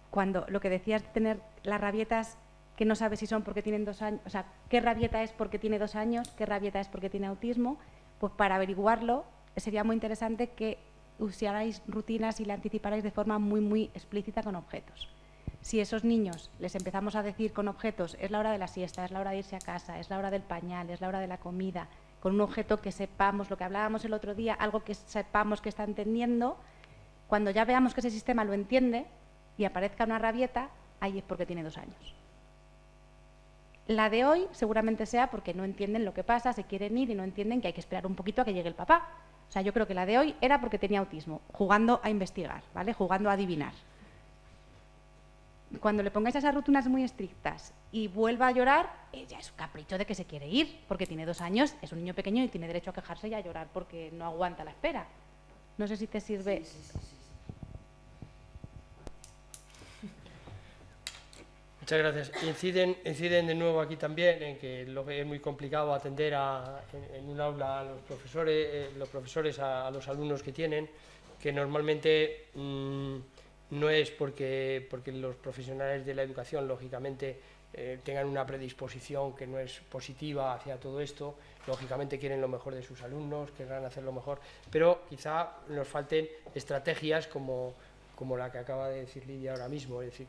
cuando lo que decías de tener las rabietas que no sabes si son porque tienen 2 años, o sea, qué rabieta es porque tiene 2 años, qué rabieta es porque tiene autismo, pues para averiguarlo sería muy interesante que usarais rutinas y la anticiparais de forma muy, muy explícita con objetos. Si esos niños les empezamos a decir con objetos, es la hora de la siesta, es la hora de irse a casa, es la hora del pañal, es la hora de la comida, con un objeto que sepamos, lo que hablábamos el otro día, algo que sepamos que está entendiendo, cuando ya veamos que ese sistema lo entiende y aparezca una rabieta, ahí es porque tiene 2 años. La de hoy seguramente sea porque no entienden lo que pasa, se quieren ir y no entienden que hay que esperar un poquito a que llegue el papá. O sea, yo creo que la de hoy era porque tenía autismo, jugando a investigar, ¿vale? Jugando a adivinar. Cuando le pongáis esas rutinas muy estrictas y vuelva a llorar, ya es un capricho de que se quiere ir, porque tiene 2 años, es un niño pequeño y tiene derecho a quejarse y a llorar porque no aguanta la espera. No sé si te sirve. Sí. Muchas gracias. Inciden de nuevo aquí también en que es muy complicado atender en un aula a los profesores a los alumnos que tienen, que normalmente no es porque los profesionales de la educación, lógicamente, tengan una predisposición que no es positiva hacia todo esto, lógicamente quieren lo mejor de sus alumnos, querrán hacer lo mejor, pero quizá nos falten estrategias como la que acaba de decir Lidia ahora mismo, es decir,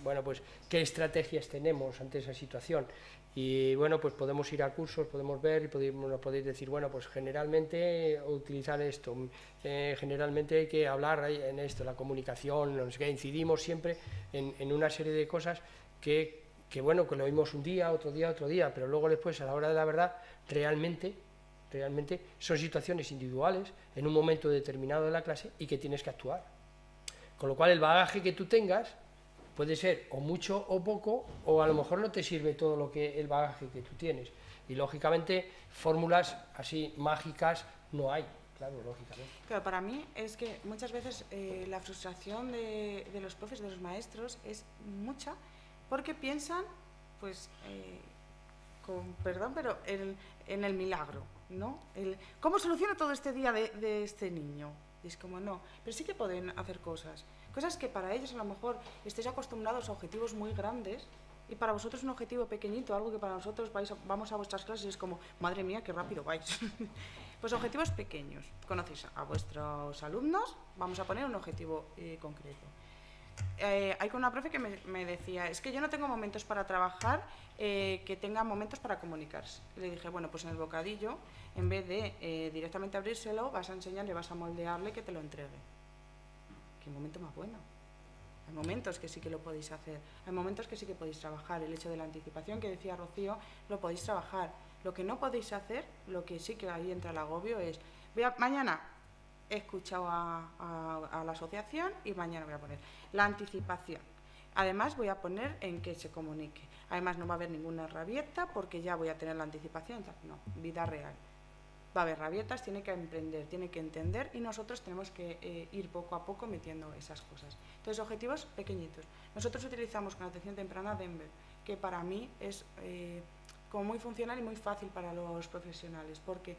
bueno, pues qué estrategias tenemos ante esa situación. Y bueno, pues podemos ir a cursos, podemos ver y nos podéis decir, bueno, pues generalmente utilizar esto, generalmente hay que hablar en esto, la comunicación, no sé qué, incidimos siempre en una serie de cosas que bueno, que lo oímos un día, otro día, pero luego después, a la hora de la verdad, realmente son situaciones individuales en un momento determinado de la clase y que tienes que actuar. Con lo cual el bagaje que tú tengas puede ser o mucho o poco, o a lo mejor no te sirve todo el bagaje que tú tienes. Y lógicamente fórmulas así mágicas no hay, claro, lógicamente. Claro, para mí es que muchas veces la frustración de los profes, de los maestros, es mucha, porque piensan, pues, con perdón, pero en el milagro, ¿no? ¿Cómo soluciona todo este día de este niño? Y es como, no, pero sí que pueden hacer cosas que para ellos a lo mejor estéis acostumbrados a objetivos muy grandes y para vosotros un objetivo pequeñito, algo que para nosotros vamos a vuestras clases y es como, madre mía, qué rápido vais. Pues objetivos pequeños. Conocéis a vuestros alumnos, vamos a poner un objetivo concreto. Hay una profe que me decía, es que yo no tengo momentos para trabajar que tengan momentos para comunicarse. Y le dije, bueno, pues en el bocadillo, en vez de directamente abrírselo, vas a enseñarle, vas a moldearle que te lo entregue. Qué momento más bueno. Hay momentos que sí que lo podéis hacer, hay momentos que sí que podéis trabajar. El hecho de la anticipación que decía Rocío, lo podéis trabajar. Lo que no podéis hacer, lo que sí que ahí entra el agobio es, mañana he escuchado a la asociación y mañana voy a poner la anticipación. Además voy a poner en que se comunique. Además no va a haber ninguna rabieta porque ya voy a tener la anticipación. No, vida real. Va a haber rabietas, tiene que emprender, tiene que entender y nosotros tenemos que ir poco a poco metiendo esas cosas. Entonces, objetivos pequeñitos. Nosotros utilizamos con atención temprana Denver, que para mí es como muy funcional y muy fácil para los profesionales, porque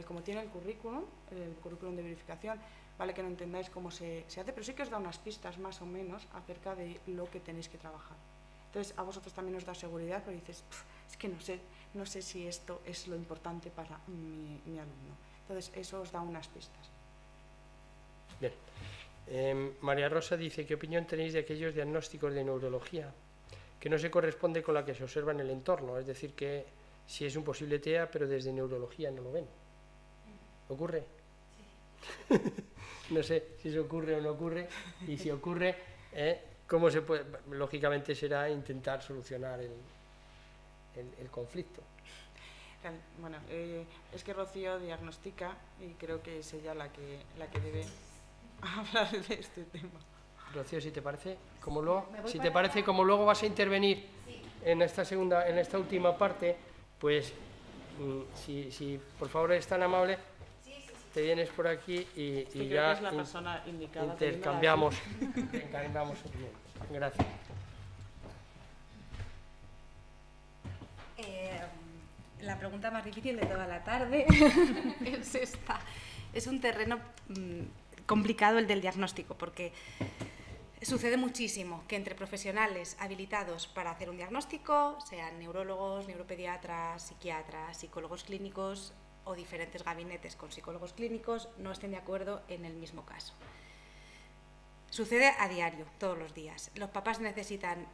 como tiene el currículum de verificación, vale que no entendáis cómo se hace, pero sí que os da unas pistas más o menos acerca de lo que tenéis que trabajar. Entonces, a vosotros también os da seguridad, pero dices, es que no sé si esto es lo importante para mi alumno. Entonces, eso os da unas pistas. Bien. María Rosa dice, ¿qué opinión tenéis de aquellos diagnósticos de neurología que no se corresponde con la que se observa en el entorno? Es decir, que si es un posible TEA, pero desde neurología no lo ven. ¿Ocurre? Sí. No sé si eso ocurre o no ocurre, y si ocurre, ¿cómo se puede? Lógicamente será intentar solucionar el conflicto. Bueno, es que Rocío diagnostica y creo que es ella la que debe hablar de este tema. Rocío, si te parece, como luego vas a intervenir en esta última parte, pues si por favor eres tan amable, te vienes por aquí y ya es la persona indicada, intercambiamos. Gracias. La pregunta más difícil de toda la tarde es esta. Es un terreno complicado el del diagnóstico, porque sucede muchísimo que entre profesionales habilitados para hacer un diagnóstico, sean neurólogos, neuropediatras, psiquiatras, psicólogos clínicos o diferentes gabinetes con psicólogos clínicos, no estén de acuerdo en el mismo caso. Sucede a diario, todos los días. Los papás necesitan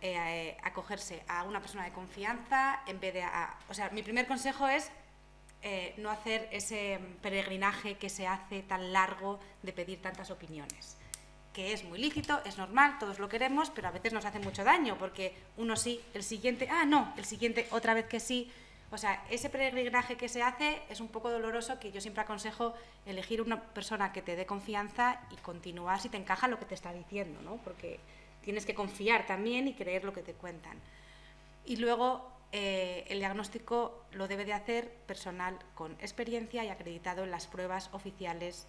acogerse a una persona de confianza en vez de o sea, mi primer consejo es no hacer ese peregrinaje que se hace tan largo de pedir tantas opiniones, que es muy lícito, es normal, todos lo queremos, pero a veces nos hace mucho daño, porque uno sí, el siguiente, no, el siguiente otra vez que sí. O sea, ese peregrinaje que se hace es un poco doloroso, que yo siempre aconsejo elegir una persona que te dé confianza y continuar si te encaja lo que te está diciendo, ¿no? Porque tienes que confiar también y creer lo que te cuentan. Y luego el diagnóstico lo debe de hacer personal con experiencia y acreditado en las pruebas oficiales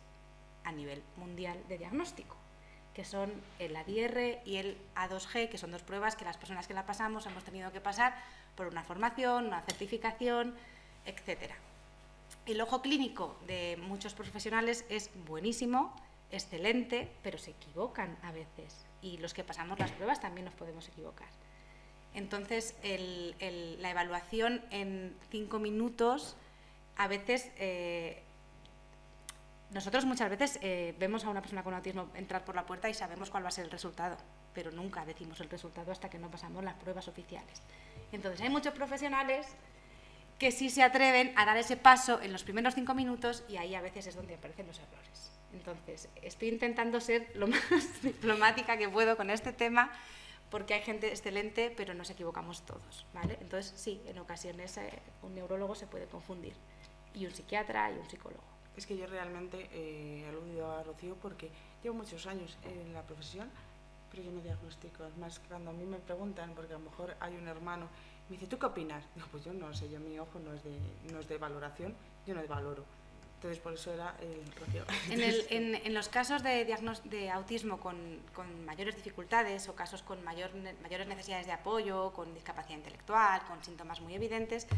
a nivel mundial de diagnóstico, que son el ADIR y el A2G, que son dos pruebas que las personas que la pasamos hemos tenido que pasar por una formación, una certificación, etc. El ojo clínico de muchos profesionales es buenísimo, excelente, pero se equivocan a veces. Y los que pasamos las pruebas también nos podemos equivocar. Entonces, la evaluación en 5 minutos, a veces, nosotros muchas veces vemos a una persona con autismo entrar por la puerta y sabemos cuál va a ser el resultado, pero nunca decimos el resultado hasta que no pasamos las pruebas oficiales. Entonces, hay muchos profesionales que sí se atreven a dar ese paso en los primeros 5 minutos y ahí a veces es donde aparecen los errores. Entonces, estoy intentando ser lo más diplomática que puedo con este tema, porque hay gente excelente, pero nos equivocamos todos, ¿vale? Entonces, sí, en ocasiones un neurólogo se puede confundir, y un psiquiatra y un psicólogo. Es que yo realmente he aludido a Rocío porque llevo muchos años en la profesión, pero yo no diagnostico. Es más, cuando a mí me preguntan, porque a lo mejor hay un hermano, me dice, ¿tú qué opinas? Digo, pues yo no sé, mi ojo no es de valoración, yo no valoro. Entonces, por eso era Rocío. En los casos de autismo con mayores dificultades o casos con mayores necesidades de apoyo, con discapacidad intelectual, con síntomas muy evidentes,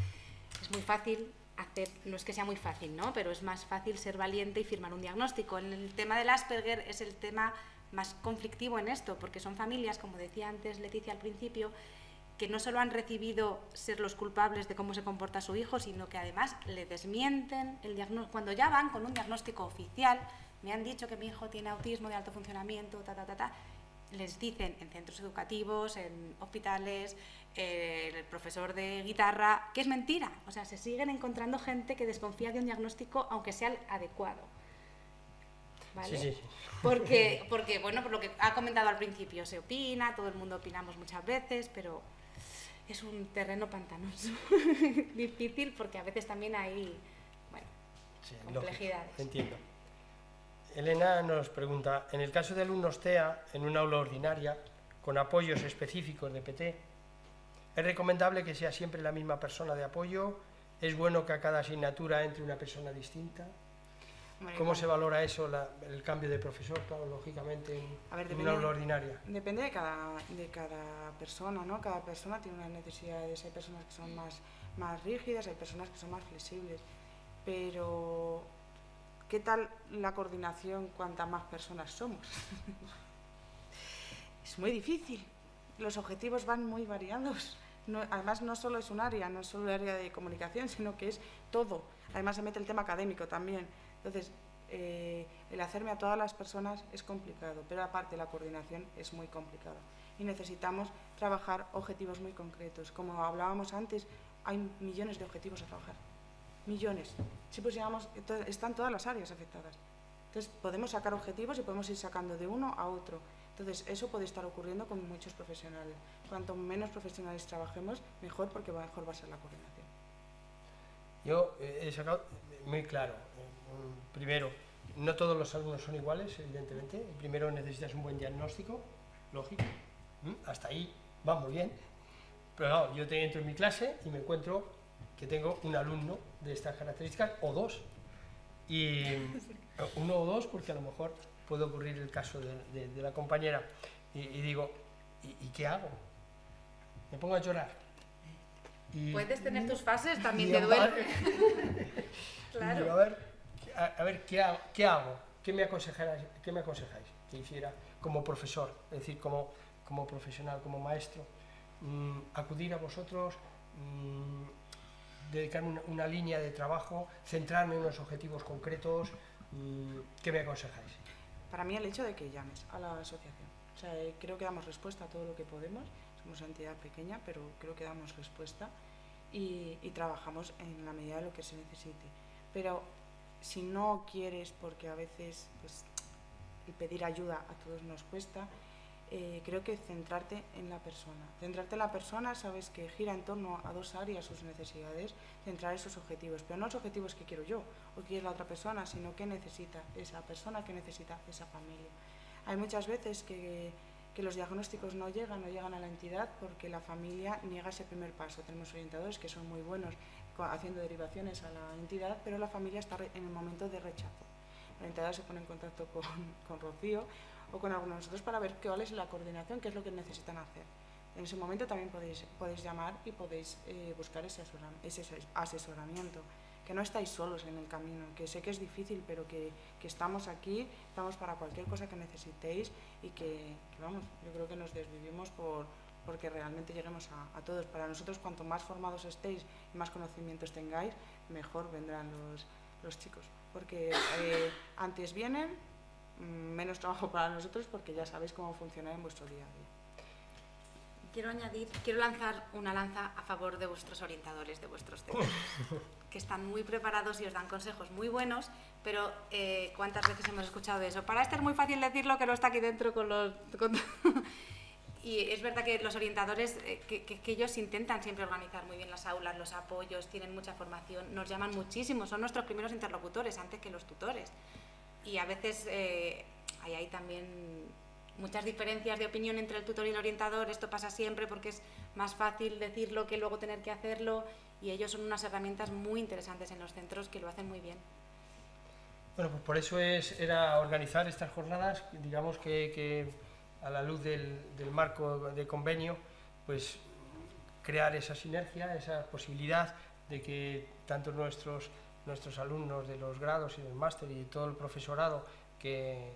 es muy fácil hacer, no es que sea muy fácil, ¿no? Pero es más fácil ser valiente y firmar un diagnóstico. En el tema del Asperger es el tema más conflictivo en esto, porque son familias, como decía antes Leticia al principio, que no solo han recibido ser los culpables de cómo se comporta su hijo, sino que además le desmienten el diagnóstico. Cuando ya van con un diagnóstico oficial, me han dicho que mi hijo tiene autismo de alto funcionamiento, les dicen en centros educativos, en hospitales, el profesor de guitarra, que es mentira. O sea, se siguen encontrando gente que desconfía de un diagnóstico, aunque sea el adecuado. ¿Vale? Sí. Porque, bueno, por lo que ha comentado al principio, se opina, todo el mundo opinamos muchas veces, pero es un terreno pantanoso, difícil, porque a veces también hay, bueno, complejidades. Lógico, entiendo. Elena nos pregunta, en el caso de alumnos TEA, en una aula ordinaria, con apoyos específicos de PT, ¿es recomendable que sea siempre la misma persona de apoyo? ¿Es bueno que a cada asignatura entre una persona distinta? ¿Cómo se valora eso, el cambio de profesor, claro, lógicamente, en una aula ordinaria? Depende de cada persona, ¿no? Cada persona tiene unas necesidades. Hay personas que son más rígidas, hay personas que son más flexibles. Pero, ¿qué tal la coordinación cuantas más personas somos? Es muy difícil. Los objetivos van muy variados. Además, no solo es un área, no es solo el área de comunicación, sino que es todo. Además, se mete el tema académico también. Entonces, el hacerme a todas las personas es complicado, pero aparte la coordinación es muy complicada. Y necesitamos trabajar objetivos muy concretos. Como hablábamos antes, hay millones de objetivos a trabajar. Millones. Si pusiéramos, están todas las áreas afectadas. Entonces, podemos sacar objetivos y podemos ir sacando de uno a otro. Entonces, eso puede estar ocurriendo con muchos profesionales. Cuanto menos profesionales trabajemos, mejor, porque mejor va a ser la coordinación. Yo he sacado muy claro. Primero, no todos los alumnos son iguales, evidentemente. Primero necesitas un buen diagnóstico, lógico. Hasta ahí va muy bien. Pero claro, yo entro en mi clase y me encuentro que tengo un alumno de estas características, o dos. Y uno o dos, porque a lo mejor puede ocurrir el caso de la compañera. Y digo, ¿y qué hago? Me pongo a llorar. Puedes tener tus fases, también te duele. Claro. Digo, a ver, ¿qué hago? ¿Qué me aconsejáis que hiciera como profesor? Es decir, como profesional, como maestro. Acudir a vosotros, dedicarme una línea de trabajo, centrarme en unos objetivos concretos. ¿Qué me aconsejáis? Para mí, el hecho de que llames a la asociación. O sea, creo que damos respuesta a todo lo que podemos. Somos una entidad pequeña, pero creo que damos respuesta y trabajamos en la medida de lo que se necesite. Pero si no quieres, porque a veces pues, el pedir ayuda a todos nos cuesta, creo que centrarte en la persona. Centrarte en la persona, sabes que gira en torno a dos áreas sus necesidades, centrar esos objetivos, pero no los objetivos que quiero yo o que quiere la otra persona, sino que necesita esa persona, que necesita esa familia. Hay muchas veces que los diagnósticos no llegan a la entidad porque la familia niega ese primer paso. Tenemos orientadores que son muy buenos haciendo derivaciones a la entidad, pero la familia está en el momento de rechazo. La orientadora se pone en contacto con Rocío o con algunos de nosotros para ver cuál es la coordinación, qué es lo que necesitan hacer. En ese momento también podéis llamar y podéis buscar ese asesoramiento, que no estáis solos en el camino, que sé que es difícil, pero que estamos aquí, estamos para cualquier cosa que necesitéis y que vamos, yo creo que nos desvivimos porque realmente lleguemos a todos. Para nosotros, cuanto más formados estéis y más conocimientos tengáis, mejor vendrán los chicos, porque antes vienen, menos trabajo para nosotros, porque ya sabéis cómo funciona en vuestro día a día. Quiero lanzar una lanza a favor de vuestros orientadores de vuestros centros, que están muy preparados y os dan consejos muy buenos, pero ¿cuántas veces hemos escuchado de eso? Para este es muy fácil decirlo, que no está aquí dentro con los... Y es verdad que los orientadores, que ellos intentan siempre organizar muy bien las aulas, los apoyos, tienen mucha formación, nos llaman muchísimo, son nuestros primeros interlocutores antes que los tutores. Y a veces hay también muchas diferencias de opinión entre el tutor y el orientador. Esto pasa siempre porque es más fácil decirlo que luego tener que hacerlo, y ellos son unas herramientas muy interesantes en los centros que lo hacen muy bien. Bueno, pues por eso era organizar estas jornadas, digamos que a la luz del marco de convenio, pues crear esa sinergia, esa posibilidad de que tanto nuestros alumnos de los grados y del máster y todo el profesorado que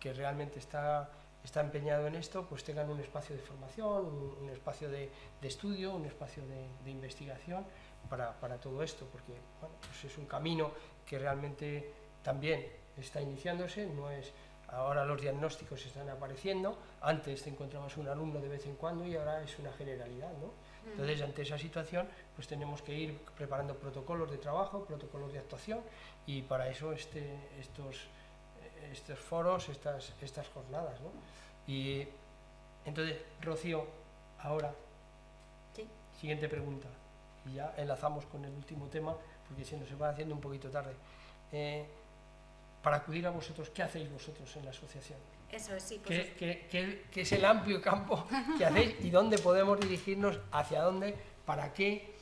realmente está empeñado en esto, pues tengan un espacio de formación, un espacio de estudio, un espacio de investigación para todo esto, porque bueno, pues es un camino que realmente también está iniciándose. No es ahora, los diagnósticos están apareciendo, antes te encontrabas un alumno de vez en cuando y ahora es una generalidad, ¿no? Entonces, ante esa situación, pues tenemos que ir preparando protocolos de trabajo, protocolos de actuación, y para eso estos foros, estas jornadas, ¿no? Y entonces, Rocío, ahora, ¿Sí? Siguiente pregunta, y ya enlazamos con el último tema, porque se nos va haciendo un poquito tarde. Para acudir a vosotros, ¿qué hacéis vosotros en la asociación? Eso es, sí. Pues ¿Qué es el amplio campo que hacéis y dónde podemos dirigirnos, hacia dónde, para qué,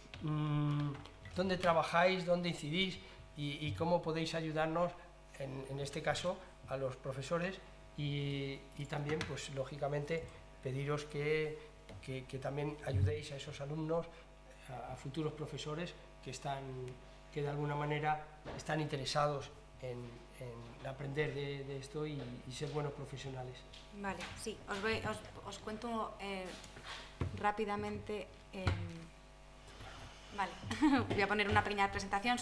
dónde trabajáis, dónde incidís y cómo podéis ayudarnos, en este caso, a los profesores y también, pues lógicamente, pediros que también ayudéis a esos alumnos, a futuros profesores que de alguna manera están interesados en aprender de esto y ser buenos profesionales. Vale, sí, os cuento rápidamente. Vale, voy a poner una pequeña presentación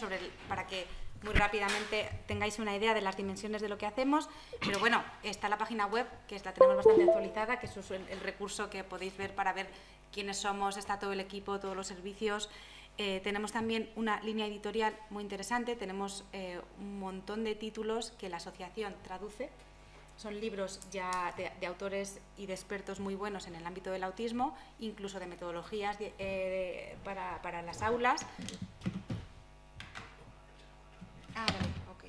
para que muy rápidamente tengáis una idea de las dimensiones de lo que hacemos, pero bueno, está la página web, que la tenemos bastante actualizada, que es el recurso que podéis ver para ver quiénes somos, está todo el equipo, todos los servicios. Tenemos también una línea editorial muy interesante, tenemos un montón de títulos que la asociación traduce, son libros ya de autores y de expertos muy buenos en el ámbito del autismo, incluso de metodologías para las aulas. Vale, ok.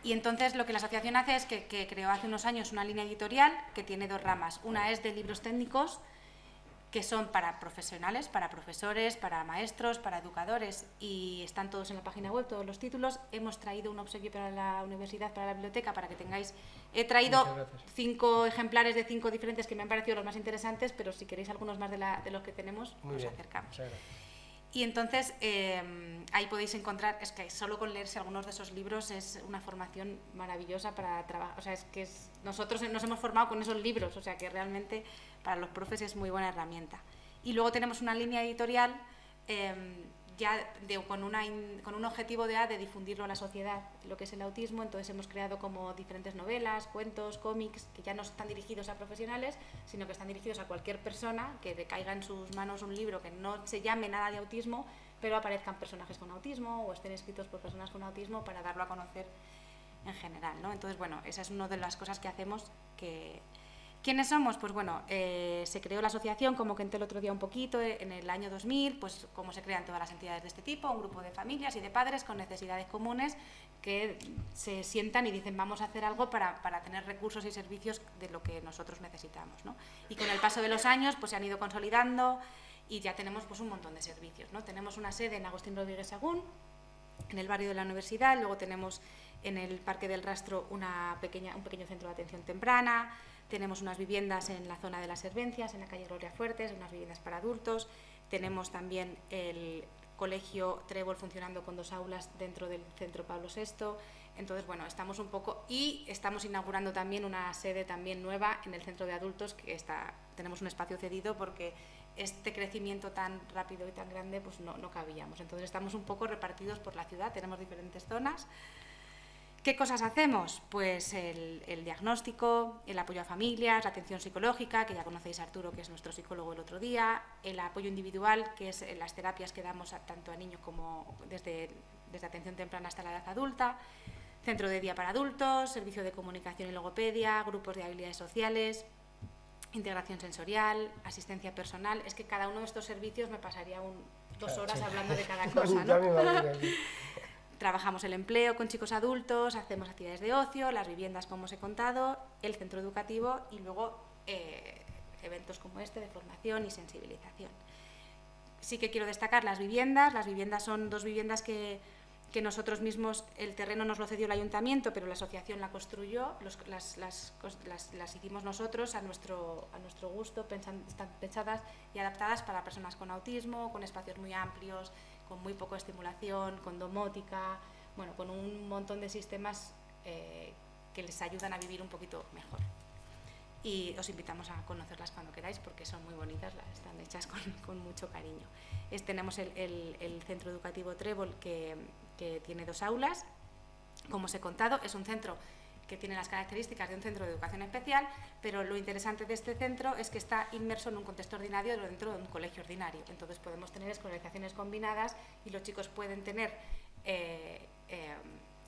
Y entonces lo que la asociación hace es que creó hace unos años una línea editorial que tiene dos ramas. Una es de libros técnicos, que son para profesionales, para profesores, para maestros, para educadores, y están todos en la página web, todos los títulos. Hemos traído un obsequio para la universidad, para la biblioteca, para que tengáis... He traído 5 ejemplares de 5 diferentes que me han parecido los más interesantes, pero si queréis algunos más de los que tenemos, os acercamos. Y entonces ahí podéis encontrar, es que solo con leerse algunos de esos libros es una formación maravillosa para trabajar, o sea, nosotros nos hemos formado con esos libros, o sea que realmente para los profes es muy buena herramienta. Y luego tenemos una línea editorial con un objetivo de difundirlo a la sociedad, lo que es el autismo. Entonces hemos creado como diferentes novelas, cuentos, cómics, que ya no están dirigidos a profesionales, sino que están dirigidos a cualquier persona que caiga en sus manos un libro que no se llame nada de autismo, pero aparezcan personajes con autismo o estén escritos por personas con autismo para darlo a conocer en general, ¿no? Entonces, bueno, esa es una de las cosas que hacemos. ¿Quiénes somos? Pues bueno, se creó la asociación, como conté el otro día un poquito, en el año 2000, pues como se crean todas las entidades de este tipo, un grupo de familias y de padres con necesidades comunes que se sientan y dicen vamos a hacer algo para tener recursos y servicios de lo que nosotros necesitamos, ¿no? Y con el paso de los años pues se han ido consolidando y ya tenemos pues un montón de servicios, ¿no? Tenemos una sede en Agustín Rodríguez Sagún, en el barrio de la Universidad. Luego tenemos en el Parque del Rastro un pequeño centro de atención temprana. Tenemos unas viviendas en la zona de las Hervencias, en la calle Gloria Fuertes, unas viviendas para adultos. Tenemos también el Colegio Trébol funcionando con 2 aulas dentro del Centro Pablo VI. Entonces, bueno, estamos un poco... Y estamos inaugurando también una sede también nueva en el Centro de Adultos, que tenemos un espacio cedido porque este crecimiento tan rápido y tan grande pues no cabíamos. Entonces, estamos un poco repartidos por la ciudad, tenemos diferentes zonas. ¿Qué cosas hacemos? Pues el diagnóstico, el apoyo a familias, la atención psicológica, que ya conocéis a Arturo, que es nuestro psicólogo el otro día, el apoyo individual, que es las terapias que damos tanto a niños como desde atención temprana hasta la edad adulta, centro de día para adultos, servicio de comunicación y logopedia, grupos de habilidades sociales, integración sensorial, asistencia personal. Es que cada uno de estos servicios me pasaría 2 horas hablando de cada cosa, ¿no? Trabajamos el empleo con chicos adultos, hacemos actividades de ocio, las viviendas como os he contado, el centro educativo y luego eventos como este de formación y sensibilización. Sí que quiero destacar las viviendas. Las viviendas son 2 viviendas que nosotros mismos, el terreno nos lo cedió el ayuntamiento, pero la asociación la construyó, las hicimos nosotros a nuestro gusto, están pensadas y adaptadas para personas con autismo, con espacios muy amplios, con muy poca estimulación, con domótica, bueno, con un montón de sistemas que les ayudan a vivir un poquito mejor. Y os invitamos a conocerlas cuando queráis porque son muy bonitas, están hechas con mucho cariño. Tenemos el centro educativo Trébol que tiene 2 aulas. Como os he contado, es un centro que tiene las características de un centro de educación especial, pero lo interesante de este centro es que está inmerso en un contexto ordinario dentro de un colegio ordinario. Entonces podemos tener escolarizaciones combinadas y los chicos pueden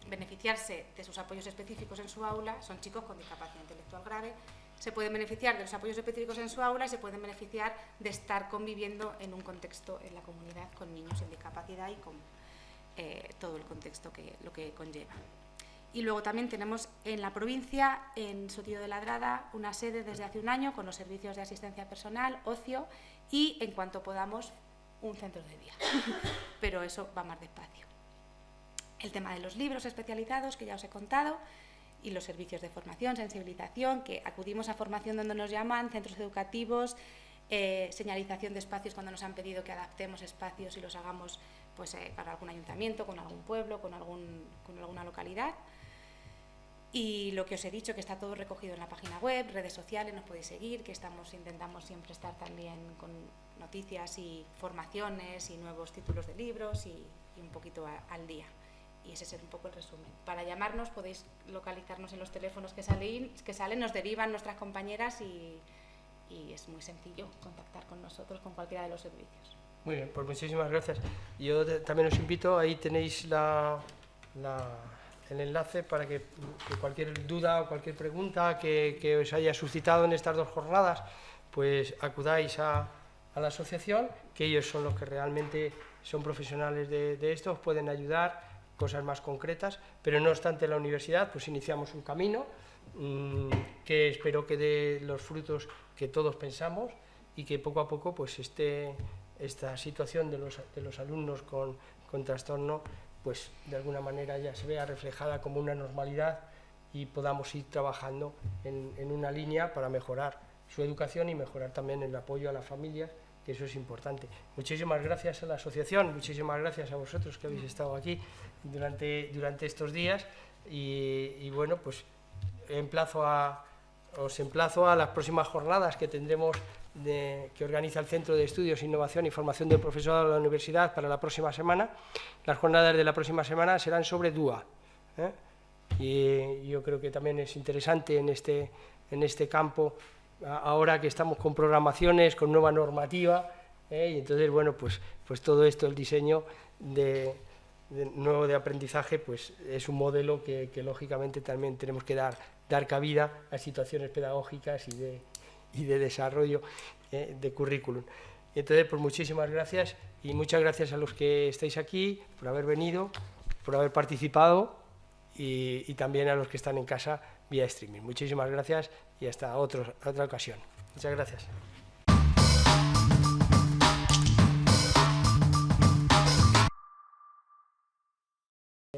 beneficiarse de sus apoyos específicos en su aula. Son chicos con discapacidad intelectual grave, se pueden beneficiar de los apoyos específicos en su aula y se pueden beneficiar de estar conviviendo en un contexto en la comunidad con niños en discapacidad y con todo el contexto lo que conlleva. Y luego también tenemos en la provincia, en Sotillo de Ladrada, una sede desde hace un año con los servicios de asistencia personal, ocio y, en cuanto podamos, un centro de día. Pero eso va más despacio. El tema de los libros especializados, que ya os he contado, y los servicios de formación, sensibilización, que acudimos a formación donde nos llaman, centros educativos, señalización de espacios cuando nos han pedido que adaptemos espacios y los hagamos pues, para algún ayuntamiento, con algún pueblo, con alguna localidad. Y lo que os he dicho, que está todo recogido en la página web, redes sociales, nos podéis seguir, que intentamos siempre estar también con noticias y formaciones y nuevos títulos de libros y un poquito al día. Y ese es un poco el resumen. Para llamarnos podéis localizarnos en los teléfonos que salen, nos derivan nuestras compañeras y es muy sencillo contactar con nosotros, con cualquiera de los servicios. Muy bien, pues muchísimas gracias. Yo también os invito, ahí tenéis el enlace para que cualquier duda o cualquier pregunta que os haya suscitado en estas 2 jornadas, pues acudáis a la asociación, que ellos son los que realmente son profesionales de esto, os pueden ayudar, cosas más concretas, pero no obstante la universidad, pues iniciamos un camino que espero que dé los frutos que todos pensamos y que poco a poco pues esta situación de los alumnos con trastorno pues de alguna manera ya se vea reflejada como una normalidad y podamos ir trabajando en una línea para mejorar su educación y mejorar también el apoyo a las familias, que eso es importante. Muchísimas gracias a la asociación, muchísimas gracias a vosotros que habéis estado aquí durante estos días y bueno, pues os emplazo a las próximas jornadas que tendremos que organiza el Centro de Estudios, Innovación y Formación del Profesorado de la Universidad para la próxima semana. Las jornadas de la próxima semana serán sobre DUA, y yo creo que también es interesante en este campo, ahora que estamos con programaciones, con nueva normativa, y entonces, bueno, pues todo esto, el diseño nuevo de aprendizaje, pues es un modelo que lógicamente también tenemos que dar cabida a situaciones pedagógicas y de desarrollo de currículum. Y entonces, pues muchísimas gracias y muchas gracias a los que estáis aquí por haber venido, por haber participado y también a los que están en casa vía streaming. Muchísimas gracias y hasta otra ocasión. Muchas gracias.